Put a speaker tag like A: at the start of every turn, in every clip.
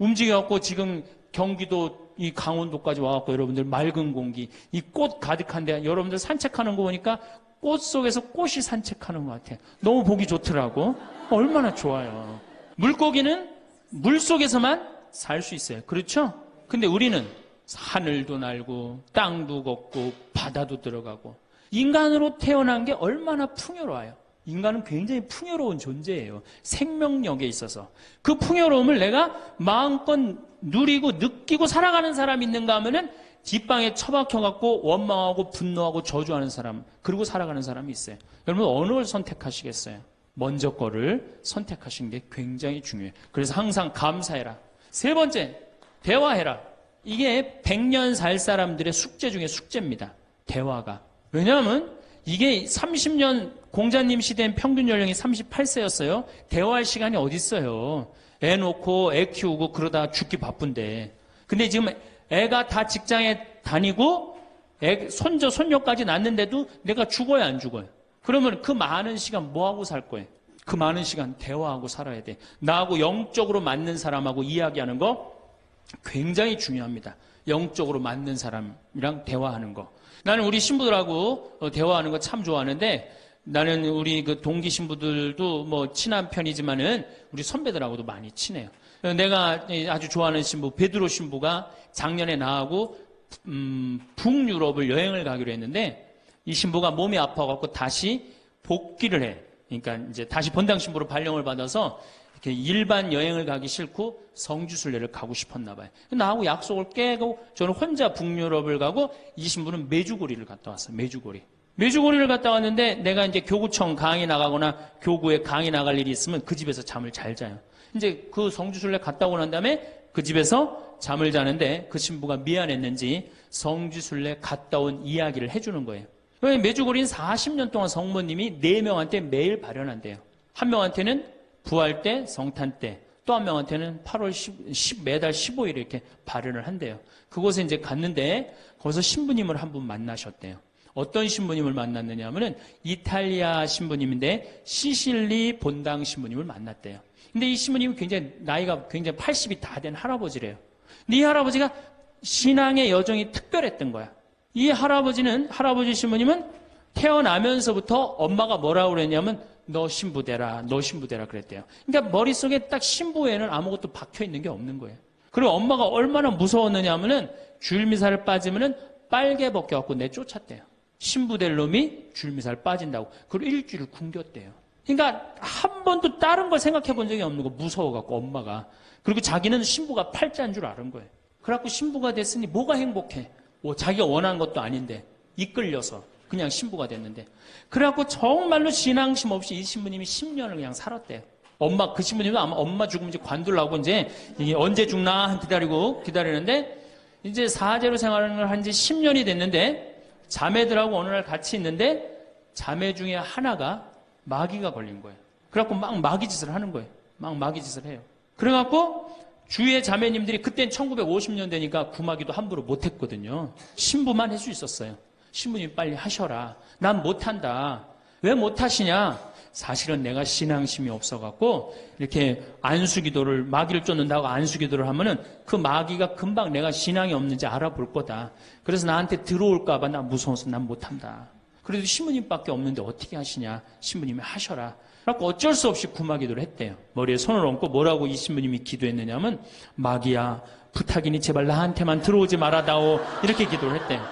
A: 움직여갖고 지금 경기도 이 강원도까지 와갖고 여러분들 맑은 공기, 이 꽃 가득한데 여러분들 산책하는 거 보니까 꽃 속에서 꽃이 산책하는 것 같아요. 너무 보기 좋더라고. 얼마나 좋아요. 물고기는 물 속에서만 살 수 있어요. 그렇죠? 근데 우리는 하늘도 날고 땅도 걷고 바다도 들어가고 인간으로 태어난 게 얼마나 풍요로워요. 인간은 굉장히 풍요로운 존재예요. 생명력에 있어서. 그 풍요로움을 내가 마음껏 누리고 느끼고 살아가는 사람이 있는가 하면은 뒷방에 처박혀갖고 원망하고 분노하고 저주하는 사람, 그리고 살아가는 사람이 있어요. 여러분 어느 걸 선택하시겠어요? 먼저 거를 선택하시는 게 굉장히 중요해요. 그래서 항상 감사해라. 세 번째, 대화해라. 이게 100년 살 사람들의 숙제 중에 숙제입니다. 대화가. 왜냐하면 이게 30년 공자님 시대엔 평균 연령이 38세였어요. 대화할 시간이 어디 있어요. 애 놓고 애 키우고 그러다 죽기 바쁜데. 근데 지금 애가 다 직장에 다니고 손자 손녀까지 낳는데도 내가 죽어야 안 죽어요. 그러면 그 많은 시간 뭐하고 살 거예요? 그 많은 시간 대화하고 살아야 돼. 나하고 영적으로 맞는 사람하고 이야기하는 거 굉장히 중요합니다. 영적으로 맞는 사람이랑 대화하는 거. 나는 우리 신부들하고 대화하는 거 참 좋아하는데, 나는 우리 그 동기 신부들도 뭐 친한 편이지만은 우리 선배들하고도 많이 친해요. 내가 아주 좋아하는 신부 베드로 신부가 작년에 나하고 북유럽을 여행을 가기로 했는데, 이 신부가 몸이 아파갖고 다시 복귀를 해. 그러니까 이제 다시 본당 신부로 발령을 받아서 이렇게 일반 여행을 가기 싫고 성지순례를 가고 싶었나 봐요. 나하고 약속을 깨고 저는 혼자 북유럽을 가고 이 신부는 메주고리를 갔다 왔어요. 메주고리를 갔다 왔는데 내가 이제 교구청 강의 나가거나 교구에 강의 나갈 일이 있으면 그 집에서 잠을 잘 자요. 이제 그 성지순례 갔다 오고 난 다음에 그 집에서 잠을 자는데 그 신부가 미안했는지 성지순례 갔다 온 이야기를 해주는 거예요. 메주고리는 40년 동안 성모님이 4명한테 매일 발현한대요. 한 명한테는 부활 때, 성탄 때, 또 한 명한테는 8월 10, 매달 15일에 이렇게 발현을 한대요. 그곳에 이제 갔는데 거기서 신부님을 한 분 만나셨대요. 어떤 신부님을 만났느냐 하면은 이탈리아 신부님인데 시실리 본당 신부님을 만났대요. 근데 이 신부님은 굉장히 나이가 굉장히 80이 다 된 할아버지래요. 근데 이 할아버지가 신앙의 여정이 특별했던 거야. 이 할아버지 신부님은 태어나면서부터 엄마가 뭐라고 그랬냐면 너 신부되라 그랬대요. 그러니까 머릿속에 딱 신부에는 아무것도 박혀 있는 게 없는 거예요. 그리고 엄마가 얼마나 무서웠느냐 하면은 줄미사를 빠지면은 빨개 벗겨갖고 내쫓았대요. 신부될 놈이 줄미사를 빠진다고. 그리고 일주일 굶겼대요. 그러니까 한 번도 다른 걸 생각해 본 적이 없는 거, 무서워갖고 엄마가. 그리고 자기는 신부가 팔자인 줄 아는 거예요. 그래갖고 신부가 됐으니 뭐가 행복해? 자기가 원한 것도 아닌데 이끌려서 그냥 신부가 됐는데, 그래갖고 정말로 신앙심 없이 이 신부님이 10년을 그냥 살았대요. 그 신부님도 아마 엄마 죽으면 이제 관두려고 이제 이게 언제 죽나 기다리는데, 이제 사제로 생활을 한 지 10년이 됐는데 자매들하고 어느 날 같이 있는데 자매 중에 하나가 마귀가 걸린 거예요. 그래갖고 막 마귀짓을 하는 거예요. 막 마귀짓을 해요. 그래갖고 주위의 자매님들이, 그땐 1950년대니까 구마기도 함부로 못했거든요. 신부만 할 수 있었어요. 신부님 빨리 하셔라. 난 못한다. 왜 못하시냐? 사실은 내가 신앙심이 없어갖고 이렇게 안수기도를, 마귀를 쫓는다고 안수기도를 하면은 그 마귀가 금방 내가 신앙이 없는지 알아볼 거다. 그래서 나한테 들어올까봐 나 무서워서 난 못한다. 그래도 신부님밖에 없는데 어떻게 하시냐? 신부님이 하셔라. 그래서 어쩔 수 없이 구마기도를 했대요. 머리에 손을 얹고 뭐라고 이 신부님이 기도했느냐면, 마귀야 부탁이니 제발 나한테만 들어오지 말아다오, 이렇게 기도를 했대요.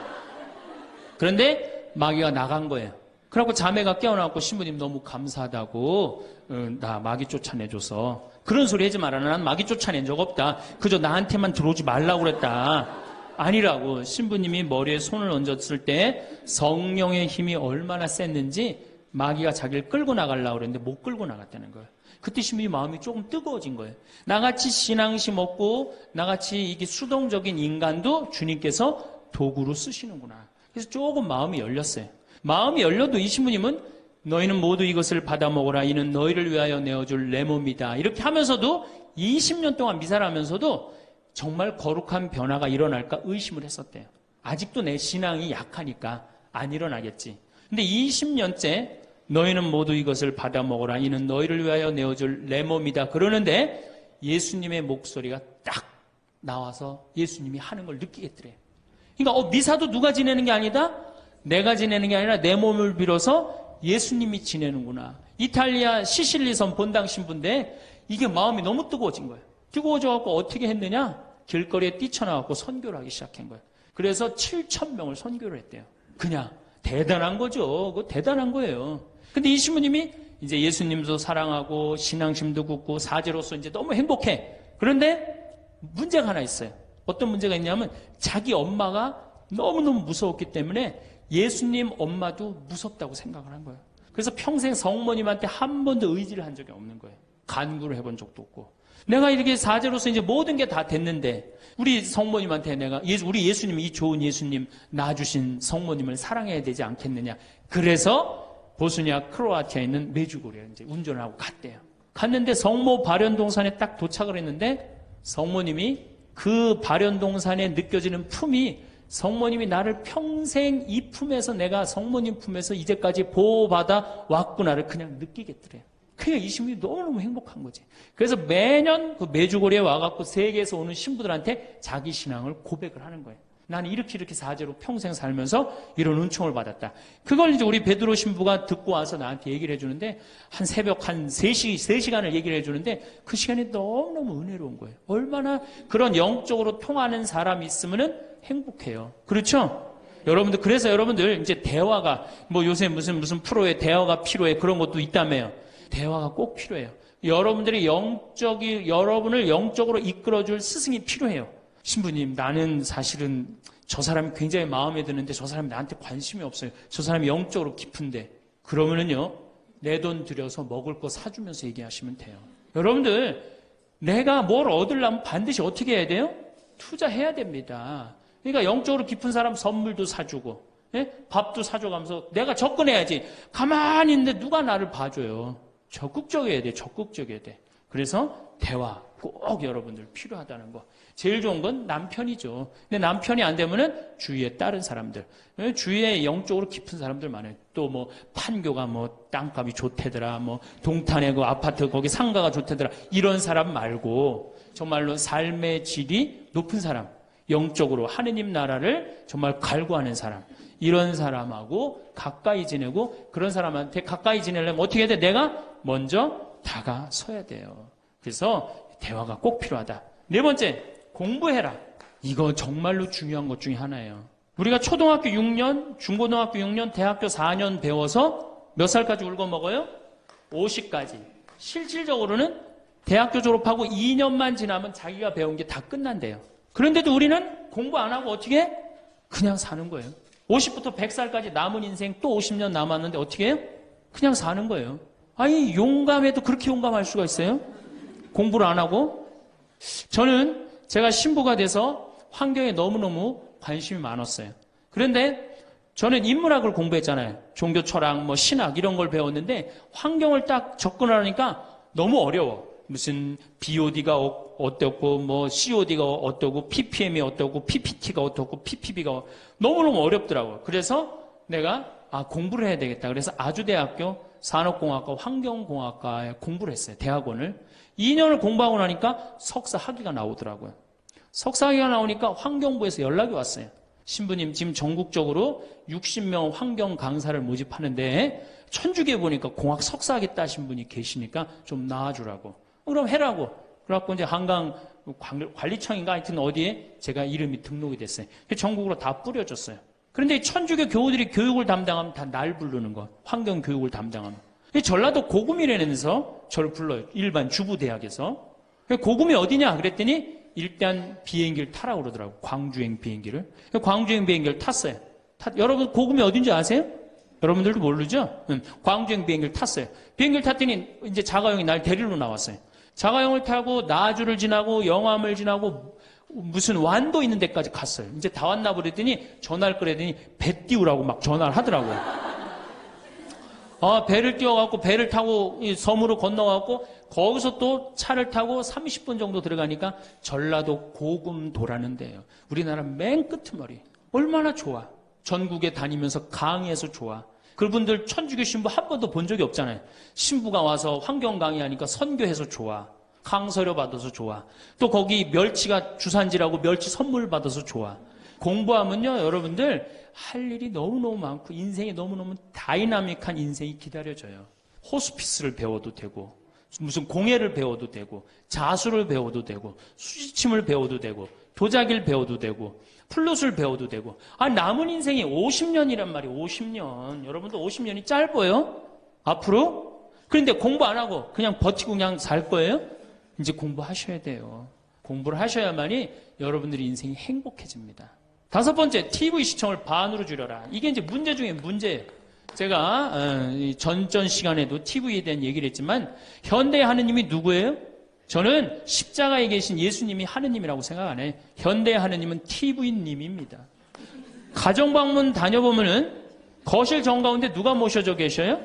A: 그런데 마귀가 나간 거예요. 그래갖고 자매가 깨어나고 신부님 너무 감사하다고, 나 마귀 쫓아내줘서. 그런 소리 하지 마라. 난 마귀 쫓아낸 적 없다. 그저 나한테만 들어오지 말라고 그랬다. 아니라고. 신부님이 머리에 손을 얹었을 때 성령의 힘이 얼마나 셌는지 마귀가 자기를 끌고 나가려고 그랬는데 못 끌고 나갔다는 거예요. 그때 신부님 마음이 조금 뜨거워진 거예요. 나같이 신앙심 없고 나같이 이게 수동적인 인간도 주님께서 도구로 쓰시는구나. 그래서 조금 마음이 열렸어요. 마음이 열려도 이 신부님은 너희는 모두 이것을 받아 먹어라. 이는 너희를 위하여 내어줄 내 몸이다. 이렇게 하면서도 20년 동안 미사를 하면서도 정말 거룩한 변화가 일어날까 의심을 했었대요. 아직도 내 신앙이 약하니까 안 일어나겠지. 근데 20년째 너희는 모두 이것을 받아 먹어라. 이는 너희를 위하여 내어줄 내 몸이다. 그러는데 예수님의 목소리가 딱 나와서 예수님이 하는 걸 느끼겠더래요. 그러니까 미사도 누가 지내는 게 아니다? 내가 지내는 게 아니라 내 몸을 빌어서 예수님이 지내는구나. 이탈리아 시실리 섬 본당 신부인데 이게 마음이 너무 뜨거워진 거예요. 뜨거워져갖고 어떻게 했느냐? 길거리에 뛰쳐나와갖고 선교를 하기 시작한 거예요. 그래서 7,000명을 선교를 했대요. 그냥 대단한 거죠. 그거 대단한 거예요. 근데 이 신부님이 이제 예수님도 사랑하고 신앙심도 굳고 사제로서 이제 너무 행복해. 그런데 문제가 하나 있어요. 어떤 문제가 있냐면 자기 엄마가 너무너무 무서웠기 때문에 예수님 엄마도 무섭다고 생각을 한 거예요. 그래서 평생 성모님한테 한 번도 의지를 한 적이 없는 거예요. 간구를 해본 적도 없고. 내가 이렇게 사제로서 이제 모든 게 다 됐는데 우리 성모님한테 내가 우리 예수님, 이 좋은 예수님 낳아주신 성모님을 사랑해야 되지 않겠느냐. 그래서 보스니아 크로아티아에 있는 메주고리에 이제 운전을 하고 갔대요. 갔는데 성모 발현동산에 딱 도착을 했는데 성모님이 그 발현동산에 느껴지는 품이 성모님이 나를 평생 이 품에서 내가 성모님 품에서 이제까지 보호받아 왔구나를 그냥 느끼겠더래요. 그냥 이 신부님이 너무너무 행복한 거지. 그래서 매년 그 메주고리에 와갖고 세계에서 오는 신부들한테 자기 신앙을 고백을 하는 거예요. 나는 이렇게 사제로 평생 살면서 이런 은총을 받았다. 그걸 이제 우리 베드로 신부가 듣고 와서 나한테 얘기를 해주는데 한 새벽 한 3시간을 얘기를 해주는데 그 시간이 너무너무 은혜로운 거예요. 얼마나 그런 영적으로 통하는 사람이 있으면은 행복해요. 그렇죠? 여러분들, 그래서 여러분들 이제 대화가 뭐 요새 무슨 프로에 대화가 필요해 그런 것도 있다며요. 대화가 꼭 필요해요. 여러분들이 여러분을 영적으로 이끌어줄 스승이 필요해요. 신부님, 나는 사실은 저 사람이 굉장히 마음에 드는데 저 사람이 나한테 관심이 없어요. 저 사람이 영적으로 깊은데. 그러면은요, 내 돈 들여서 먹을 거 사주면서 얘기하시면 돼요. 여러분들, 내가 뭘 얻으려면 반드시 어떻게 해야 돼요? 투자해야 됩니다. 그러니까 영적으로 깊은 사람 선물도 사주고, 예? 밥도 사줘가면서 내가 접근해야지. 가만히 있는데 누가 나를 봐줘요. 적극적이어야 돼. 적극적이어야 돼. 그래서 대화 꼭 여러분들 필요하다는 거. 제일 좋은 건 남편이죠. 근데 남편이 안 되면은 주위에 다른 사람들, 주위에 영적으로 깊은 사람들 많아요. 또 뭐 판교가 뭐 땅값이 좋대더라, 뭐 동탄에 그 아파트 거기 상가가 좋대더라. 이런 사람 말고 정말로 삶의 질이 높은 사람, 영적으로 하느님 나라를 정말 갈구하는 사람, 이런 사람하고 가까이 지내고, 그런 사람한테 가까이 지내려면 어떻게 해야 돼? 내가 먼저 다가서야 돼요. 그래서 대화가 꼭 필요하다. 네 번째, 공부해라. 이거 정말로 중요한 것 중에 하나예요. 우리가 초등학교 6년, 중고등학교 6년, 대학교 4년 배워서 몇 살까지 울고 먹어요? 50까지. 실질적으로는 대학교 졸업하고 2년만 지나면 자기가 배운 게 다 끝난대요. 그런데도 우리는 공부 안 하고 어떻게 해? 그냥 사는 거예요. 50부터 100살까지 남은 인생 또 50년 남았는데 어떻게 해요? 그냥 사는 거예요. 아니, 용감해도 그렇게 용감할 수가 있어요? 공부를 안 하고? 저는 제가 신부가 돼서 환경에 너무너무 관심이 많았어요. 그런데 저는 인문학을 공부했잖아요. 종교 철학, 뭐 신학 이런 걸 배웠는데 환경을 딱 접근하니까 너무 어려워. 무슨 BOD가 어떻고, 뭐 COD가 어떻고, PPM이 어떻고, PPT가 어떻고, PPB가 너무너무 어렵더라고요. 그래서 내가 공부를 해야 되겠다. 그래서 아주대학교 산업공학과 환경공학과에 공부를 했어요. 대학원을. 2년을 공부하고 나니까 석사 학위가 나오더라고요. 석사 학위가 나오니까 환경부에서 연락이 왔어요. 신부님, 지금 전국적으로 60명 환경 강사를 모집하는데 천주교에 보니까 공학 석사 학위 따신 분이 계시니까 좀 나와주라고. 그럼 해라고. 그래갖고 이제 한강 관리청인가 하여튼 어디에 제가 이름이 등록이 됐어요. 전국으로 다 뿌려졌어요. 그런데 천주교 교우들이 교육을 담당하면 다 날 부르는 거. 환경 교육을 담당하면. 전라도 고금이라면서 저를 불러요. 일반 주부대학에서. 고금이 어디냐 그랬더니 일단 비행기를 타라고 그러더라고. 광주행 비행기를. 광주행 비행기를 탔어요. 여러분 고금이 어딘지 아세요? 여러분들도 모르죠? 광주행 비행기를 탔어요. 비행기를 탔더니 이제 자가용이 날 데리러 나왔어요. 자가용을 타고 나주를 지나고 영암을 지나고 무슨 완도 있는 데까지 갔어요. 이제 다 왔나 보랬더니 전화를 끌어더니 배 띄우라고 막 전화를 하더라고요. 배를 띄워갖고 배를 타고 이 섬으로 건너갖고 거기서 또 차를 타고 30분 정도 들어가니까 전라도 고금도라는 데예요. 우리나라 맨 끄트머리. 얼마나 좋아. 전국에 다니면서 강의해서 좋아. 그분들 천주교 신부 한 번도 본 적이 없잖아요. 신부가 와서 환경 강의하니까 선교해서 좋아. 강서료 받아서 좋아. 또 거기 멸치가 주산지라고 멸치 선물 받아서 좋아. 공부하면요, 여러분들 할 일이 너무너무 많고 인생이 너무너무 다이나믹한 인생이 기다려져요. 호스피스를 배워도 되고 무슨 공예를 배워도 되고 자수를 배워도 되고 수지침을 배워도 되고 도자기를 배워도 되고 플룻을 배워도 되고 남은 인생이 50년이란 말이에요. 50년. 여러분도 50년이 짧아요? 앞으로? 그런데 공부 안 하고 그냥 버티고 그냥 살 거예요? 이제 공부하셔야 돼요. 공부를 하셔야만이 여러분들의 인생이 행복해집니다. 5번째, TV 시청을 반으로 줄여라. 이게 이제 문제 중에 문제예요. 제가 전전 시간에도 TV에 대한 얘기를 했지만 현대의 하느님이 누구예요? 저는 십자가에 계신 예수님이 하느님이라고 생각 안 해요. 현대의 하느님은 TV님입니다. 가정방문 다녀보면은 거실 정가운데 누가 모셔져 계셔요?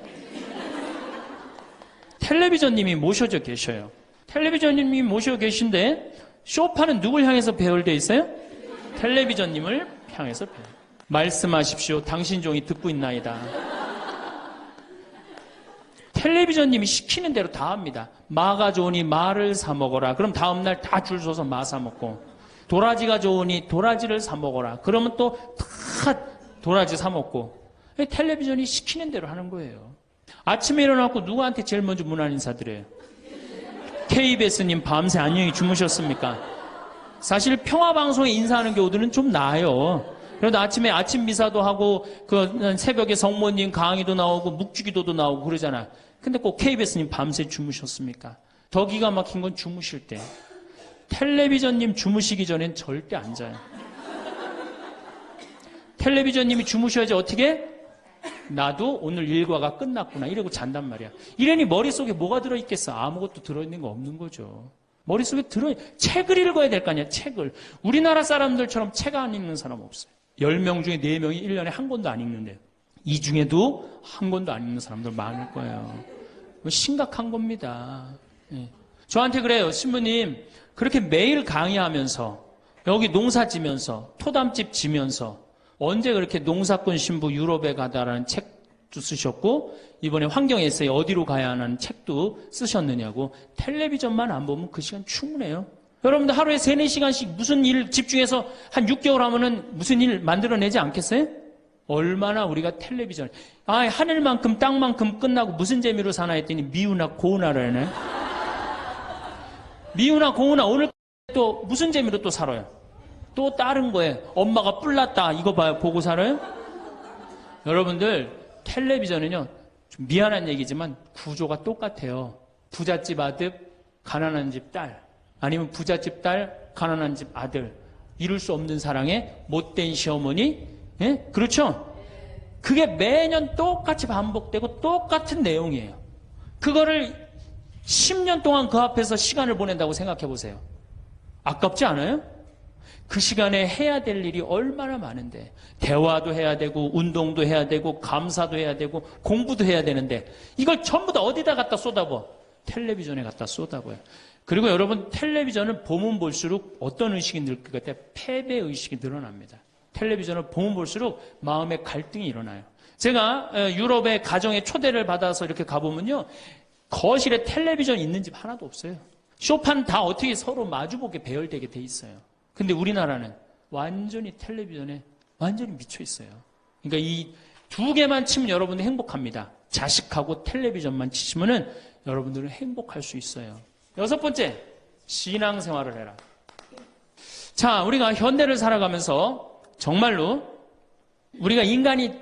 A: 텔레비전님이 모셔져 계셔요. 텔레비전님이 모셔 계신데 소파는 누굴 향해서 배열되어 있어요? 텔레비전님을 향해서 배열. 말씀하십시오. 당신 종이 듣고 있나이다. 텔레비전님이 시키는 대로 다 합니다. 마가 좋으니 마를 사 먹어라. 그럼 다음날 다 줄 서서 마 사 먹고, 도라지가 좋으니 도라지를 사 먹어라. 그러면 또 다 도라지 사 먹고. 텔레비전이 시키는 대로 하는 거예요. 아침에 일어나고 누구한테 제일 먼저 문안 인사드려요? KBS님 밤새 안녕히 주무셨습니까? 사실 평화방송에 인사하는 경우들은 좀 나아요. 그래도 아침에 아침 미사도 하고 그 새벽에 성모님 강의도 나오고 묵주기도도 나오고 그러잖아. 근데 꼭 KBS님 밤새 주무셨습니까? 더 기가 막힌 건 주무실 때. 텔레비전님 주무시기 전엔 절대 안 자요. 텔레비전님이 주무셔야지 어떻게? 나도 오늘 일과가 끝났구나 이러고 잔단 말이야. 이러니 머릿속에 뭐가 들어있겠어? 아무것도 들어있는 거 없는 거죠. 머릿속에 책을 읽어야 될 거 아니야. 책을. 우리나라 사람들처럼 책 안 읽는 사람 없어요. 10명 중에 4명이 1년에 한 권도 안 읽는데요. 이 중에도 한 권도 안 읽는 사람들 많을 거예요. 심각한 겁니다. 예. 저한테 그래요. 신부님 그렇게 매일 강의하면서 여기 농사 지면서 토담집 지면서 언제 그렇게 농사꾼 신부 유럽에 가다라는 책도 쓰셨고 이번에 환경 에세이 어디로 가야 하는 책도 쓰셨느냐고. 텔레비전만 안 보면 그 시간 충분해요. 여러분들 하루에 3, 4시간씩 무슨 일 집중해서 한 6개월 하면은 무슨 일 만들어내지 않겠어요? 얼마나 우리가 텔레비전 하늘만큼 땅만큼 끝나고 무슨 재미로 사나 했더니 미우나 고우나라네. 미우나 고우나 오늘 또 무슨 재미로 또 살아요? 또 다른 거예요. 엄마가 뿔났다 이거 봐요. 보고 살아요? 여러분들 텔레비전은요 좀 미안한 얘기지만 구조가 똑같아요. 부잣집 아들 가난한 집 딸, 아니면 부잣집 딸 가난한 집 아들, 이룰 수 없는 사랑에 못된 시어머니. 예? 그렇죠? 그게 매년 똑같이 반복되고 똑같은 내용이에요. 그거를 10년 동안 그 앞에서 시간을 보낸다고 생각해 보세요. 아깝지 않아요? 그 시간에 해야 될 일이 얼마나 많은데, 대화도 해야 되고 운동도 해야 되고 감사도 해야 되고 공부도 해야 되는데 이걸 전부 다 어디다 갖다 쏟아부어? 텔레비전에 갖다 쏟아부어요. 그리고 여러분 텔레비전을 보면 볼수록 어떤 의식이 늘 것 같아요? 패배 의식이 늘어납니다. 텔레비전을 보면 볼수록 마음의 갈등이 일어나요. 제가 유럽의 가정에 초대를 받아서 이렇게 가보면요 거실에 텔레비전 있는 집 하나도 없어요. 쇼파는 다 어떻게 서로 마주보게 배열되게 돼 있어요. 근데 우리나라는 완전히 텔레비전에 완전히 미쳐 있어요. 그러니까 이 2개만 치면 여러분들 행복합니다. 자식하고 텔레비전만 치시면은 여러분들은 행복할 수 있어요. 6번째, 신앙생활을 해라. 자, 우리가 현대를 살아가면서 정말로 우리가 인간이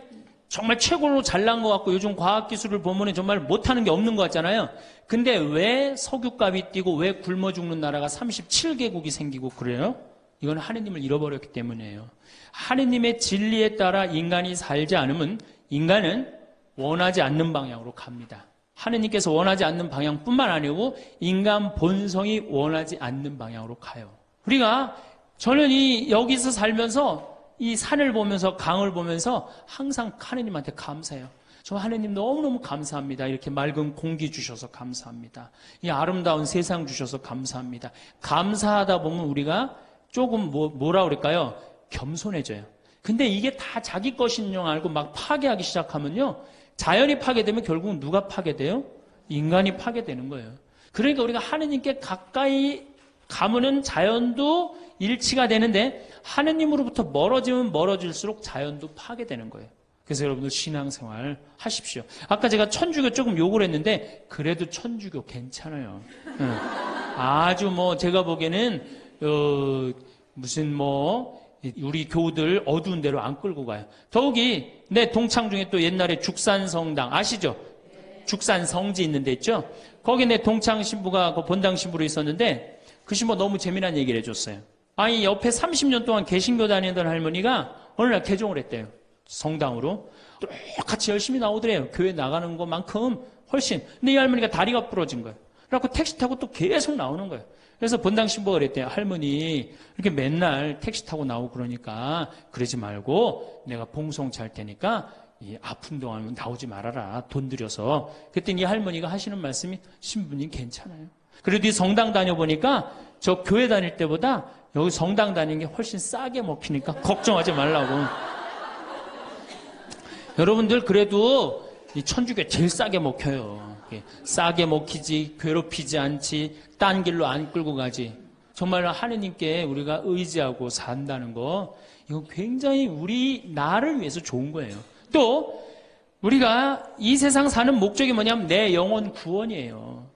A: 정말 최고로 잘난 것 같고 요즘 과학기술을 보면 정말 못하는 게 없는 것 같잖아요. 근데 왜 석유값이 뛰고 왜 굶어 죽는 나라가 37개국이 생기고 그래요? 이건 하느님을 잃어버렸기 때문이에요. 하느님의 진리에 따라 인간이 살지 않으면 인간은 원하지 않는 방향으로 갑니다. 하느님께서 원하지 않는 방향뿐만 아니고 인간 본성이 원하지 않는 방향으로 가요. 우리가 저는 여기서 살면서 이 산을 보면서 강을 보면서 항상 하느님한테 감사해요. 저 하느님 너무너무 감사합니다. 이렇게 맑은 공기 주셔서 감사합니다. 이 아름다운 세상 주셔서 감사합니다. 감사하다 보면 우리가 조금 뭐라 그럴까요? 겸손해져요. 근데 이게 다 자기 것인 줄 알고 막 파괴하기 시작하면요. 자연이 파괴되면 결국은 누가 파괴돼요? 인간이 파괴되는 거예요. 그러니까 우리가 하느님께 가까이 가면은 자연도 일치가 되는데 하느님으로부터 멀어지면 멀어질수록 자연도 파괴되는 거예요. 그래서 여러분들 신앙생활 하십시오. 아까 제가 천주교 조금 욕을 했는데 그래도 천주교 괜찮아요. 아주 뭐 제가 보기에는 무슨 뭐 우리 교우들 어두운 데로 안 끌고 가요. 더욱이 내 동창 중에 또 옛날에 죽산성당 아시죠? 죽산성지 있는 데 있죠? 거기 내 동창 신부가 그 본당 신부로 있었는데 그 신부 너무 재미난 얘기를 해줬어요. 아니 옆에 30년 동안 개신교 다니던 할머니가 어느 날 개종을 했대요. 성당으로. 똑같이 열심히 나오더래요. 교회 나가는 것만큼 훨씬. 근데 이 할머니가 다리가 부러진 거예요. 그래갖고 택시 타고 또 계속 나오는 거예요. 그래서 본당 신부가 그랬대요. 할머니 이렇게 맨날 택시 타고 나오고 그러니까 그러지 말고 내가 봉송 잘 테니까 이 아픈 동안 나오지 말아라. 돈 들여서. 그랬더니 이 할머니가 하시는 말씀이 신부님 괜찮아요. 그래도 이 성당 다녀보니까 저 교회 다닐 때보다 여기 성당 다니는 게 훨씬 싸게 먹히니까 걱정하지 말라고. 여러분들 그래도 이 천주교 제일 싸게 먹혀요. 싸게 먹히지, 괴롭히지 않지, 딴 길로 안 끌고 가지. 정말 하느님께 우리가 의지하고 산다는 거, 이거 굉장히 우리 나를 위해서 좋은 거예요. 또 우리가 이 세상 사는 목적이 뭐냐면 내 영혼 구원이에요.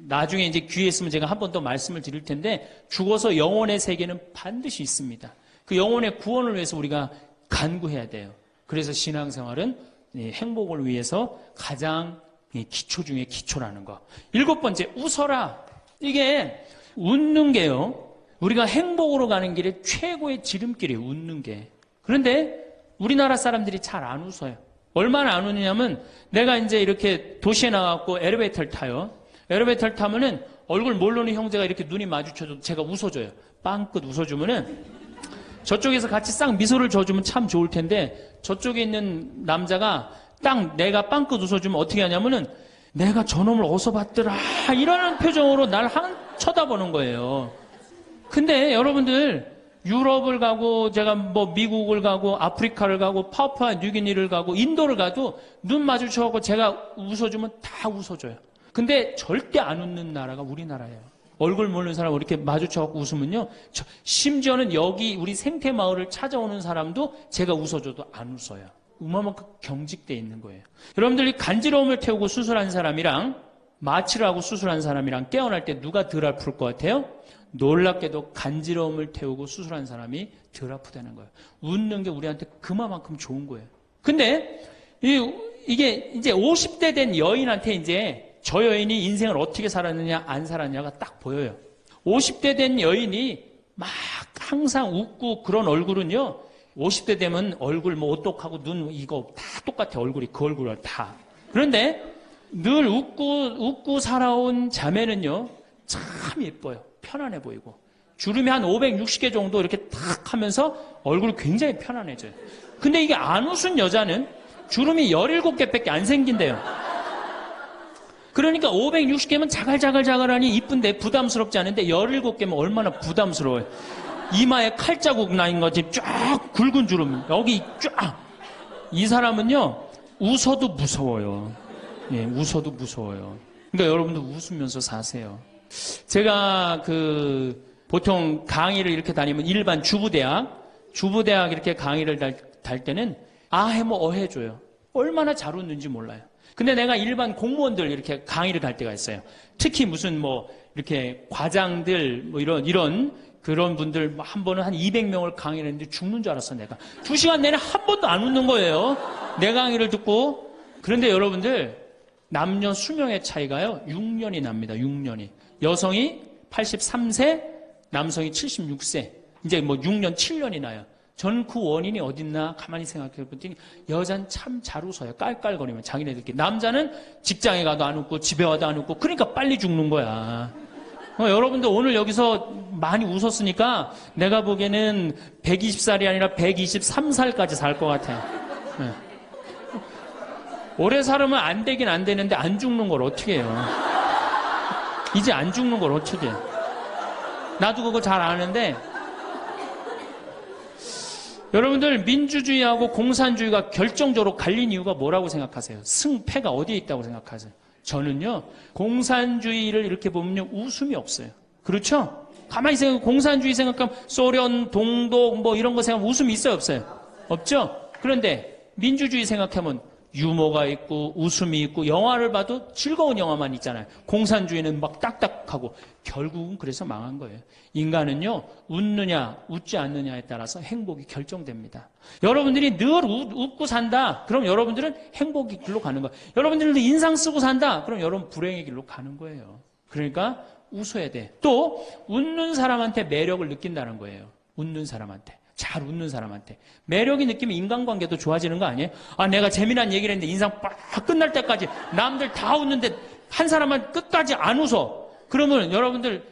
A: 나중에 이제 귀에 있으면 제가 한 번 더 말씀을 드릴 텐데 죽어서 영혼의 세계는 반드시 있습니다. 그 영혼의 구원을 위해서 우리가 간구해야 돼요. 그래서 신앙생활은 행복을 위해서 가장 기초 중에 기초라는 거. 7번째, 웃어라. 이게 웃는 게요. 우리가 행복으로 가는 길에 최고의 지름길이에요. 웃는 게. 그런데 우리나라 사람들이 잘 안 웃어요. 얼마나 안 웃느냐면 내가 이제 이렇게 도시에 나가고 엘리베이터를 타요. 엘리베이터를 타면은 얼굴 모르는 형제가 이렇게 눈이 마주쳐도 제가 웃어줘요. 빵긋 웃어주면은 저쪽에서 같이 싹 미소를 줘주면 참 좋을 텐데 저쪽에 있는 남자가 딱 내가 빵긋 웃어주면 어떻게 하냐면은 내가 저놈을 어디서 봤더라 이러는 표정으로 날 쳐다보는 거예요. 근데 여러분들 유럽을 가고 제가 뭐 미국을 가고 아프리카를 가고 파푸아 뉴기니를 가고 인도를 가도 눈 마주쳐갖고 제가 웃어주면 다 웃어줘요. 근데 절대 안 웃는 나라가 우리나라예요. 얼굴 모르는 사람 이렇게 마주쳐갖고 웃으면요. 심지어는 여기 우리 생태마을을 찾아오는 사람도 제가 웃어줘도 안 웃어요. 그만큼 경직되어 있는 거예요. 여러분들이 간지러움을 태우고 수술한 사람이랑 마취를 하고 수술한 사람이랑 깨어날 때 누가 덜 아플 것 같아요? 놀랍게도 간지러움을 태우고 수술한 사람이 덜 아프다는 거예요. 웃는 게 우리한테 그만큼 좋은 거예요. 근데 이게 이제 50대 된 여인한테 이제 저 여인이 인생을 어떻게 살았느냐 안 살았느냐가 딱 보여요. 50대 된 여인이 막 항상 웃고 그런 얼굴은요. 50대 되면 얼굴 뭐 오똑하고 눈 이거 다 똑같아. 얼굴이 그 얼굴을 다. 그런데 늘 웃고 살아온 자매는요. 참 예뻐요. 편안해 보이고. 주름이 한 560개 정도 이렇게 탁 하면서 얼굴이 굉장히 편안해져요. 근데 이게 안 웃은 여자는 주름이 17개밖에 안 생긴대요. 그러니까 560개면 자갈자갈자갈하니 이쁜데 부담스럽지 않은데 17개면 얼마나 부담스러워요. 이마에 칼자국 나인 거지 쫙 굵은 주름 여기 쫙. 이 사람은요 웃어도 무서워요. 예, 웃어도 무서워요. 그러니까 여러분들 웃으면서 사세요. 제가 보통 강의를 이렇게 다니면 일반 주부대학 이렇게 강의를 달 때는 아해모 어해줘요. 얼마나 잘 웃는지 몰라요. 근데 내가 일반 공무원들 이렇게 강의를 갈 때가 있어요. 특히 무슨 뭐 이렇게 과장들 뭐 이런 그런 분들 한 번은 한 200명을 강의를 했는데 죽는 줄 알았어 내가. 2시간 내내 한 번도 안 웃는 거예요. 내 강의를 듣고. 그런데 여러분들 남녀 수명의 차이가요 6년이 납니다. 6년이. 여성이 83세, 남성이 76세. 이제 뭐 6년, 7년이 나요. 저는 그 원인이 어딨나 가만히 생각해 보더니 여자는 참 잘 웃어요. 깔깔거리면 자기네들끼리. 남자는 직장에 가도 안 웃고 집에 와도 안 웃고 그러니까 빨리 죽는 거야. 여러분들 오늘 여기서 많이 웃었으니까 내가 보기에는 120살이 아니라 123살까지 살 것 같아요. 네. 오래 살으면 안 되긴 안 되는데 안 죽는 걸 어떻게 해요? 이제 안 죽는 걸 어떻게 해요? 나도 그거 잘 아는데 여러분들 민주주의하고 공산주의가 결정적으로 갈린 이유가 뭐라고 생각하세요? 승패가 어디에 있다고 생각하세요? 저는요, 공산주의를 이렇게 보면요, 웃음이 없어요. 그렇죠? 가만히 생각하면, 공산주의 생각하면, 소련, 동독, 뭐 이런 거 생각하면 웃음이 있어요, 없어요? 없죠? 그런데, 민주주의 생각하면, 유머가 있고, 웃음이 있고, 영화를 봐도 즐거운 영화만 있잖아요. 공산주의는 막 딱딱하고, 결국은 그래서 망한 거예요. 인간은요, 웃느냐, 웃지 않느냐에 따라서 행복이 결정됩니다. 여러분들이 늘 웃고 산다, 그럼 여러분들은 행복의 길로 가는 거예요. 여러분들도 인상 쓰고 산다, 그럼 여러분 불행의 길로 가는 거예요. 그러니까 웃어야 돼. 또 웃는 사람한테 매력을 느낀다는 거예요. 웃는 사람한테. 잘 웃는 사람한테. 매력이 느끼면 인간관계도 좋아지는 거 아니에요? 아, 내가 재미난 얘기를 했는데 인상 빡 끝날 때까지 남들 다 웃는데 한 사람만 끝까지 안 웃어. 그러면 여러분들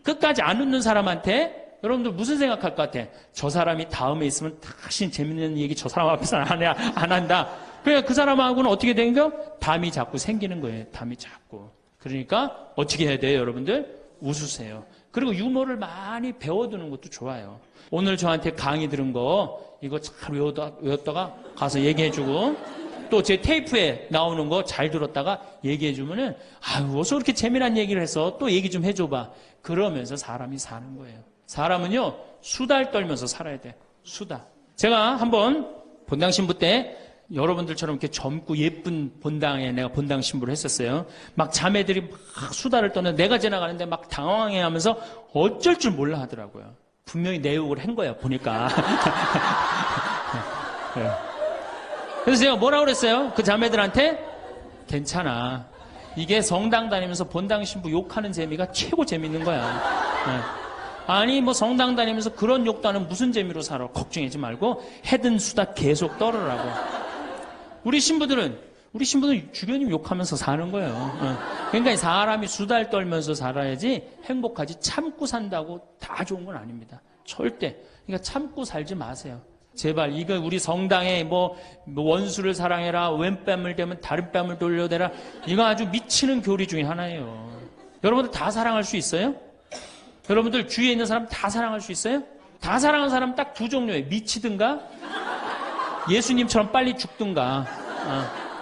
A: 끝까지 안 웃는 사람한테 여러분들 무슨 생각할 것 같아? 저 사람이 다음에 있으면 다시 재밌는 얘기 저 사람 앞에서는 안 한다. 그러니까 그 사람하고는 어떻게 되는 거? 담이 자꾸 생기는 거예요. 담이 자꾸. 그러니까 어떻게 해야 돼요, 여러분들? 웃으세요. 그리고 유머를 많이 배워두는 것도 좋아요. 오늘 저한테 강의 들은 거 이거 잘 외웠다가 가서 얘기해주고 또 제 테이프에 나오는 거 잘 들었다가 얘기해주면은 아유 어서 그렇게 재미난 얘기를 해서 또 얘기 좀 해줘봐. 그러면서 사람이 사는 거예요. 사람은요 수달 떨면서 살아야 돼. 수다. 제가 한번 본당 신부 때 여러분들처럼 이렇게 젊고 예쁜 본당에 내가 본당 신부를 했었어요. 막 자매들이 막 수다를 떠는 내가 지나가는데 막 당황해하면서 어쩔 줄 몰라 하더라고요. 분명히 내 욕을 한 거야 보니까. 네. 그래서 제가 뭐라고 그랬어요? 그 자매들한테 괜찮아. 이게 성당 다니면서 본당 신부 욕하는 재미가 최고 재밌는 거야. 네. 아니 뭐 성당 다니면서 그런 욕도 하는 무슨 재미로 살아. 걱정하지 말고 해든 수다 계속 떨으라고. 우리 신부들은 주변님 욕하면서 사는 거예요. 그러니까 사람이 수달 떨면서 살아야지 행복하지 참고 산다고 다 좋은 건 아닙니다. 절대. 그러니까 참고 살지 마세요. 제발 이거 우리 성당에 뭐 원수를 사랑해라 왼뺨을 대면 다른 뺨을 돌려대라 이거 아주 미치는 교리 중에 하나예요. 여러분들 다 사랑할 수 있어요? 여러분들 주위에 있는 사람 다 사랑할 수 있어요? 다 사랑하는 사람 딱 두 종류예요. 미치든가 예수님처럼 빨리 죽든가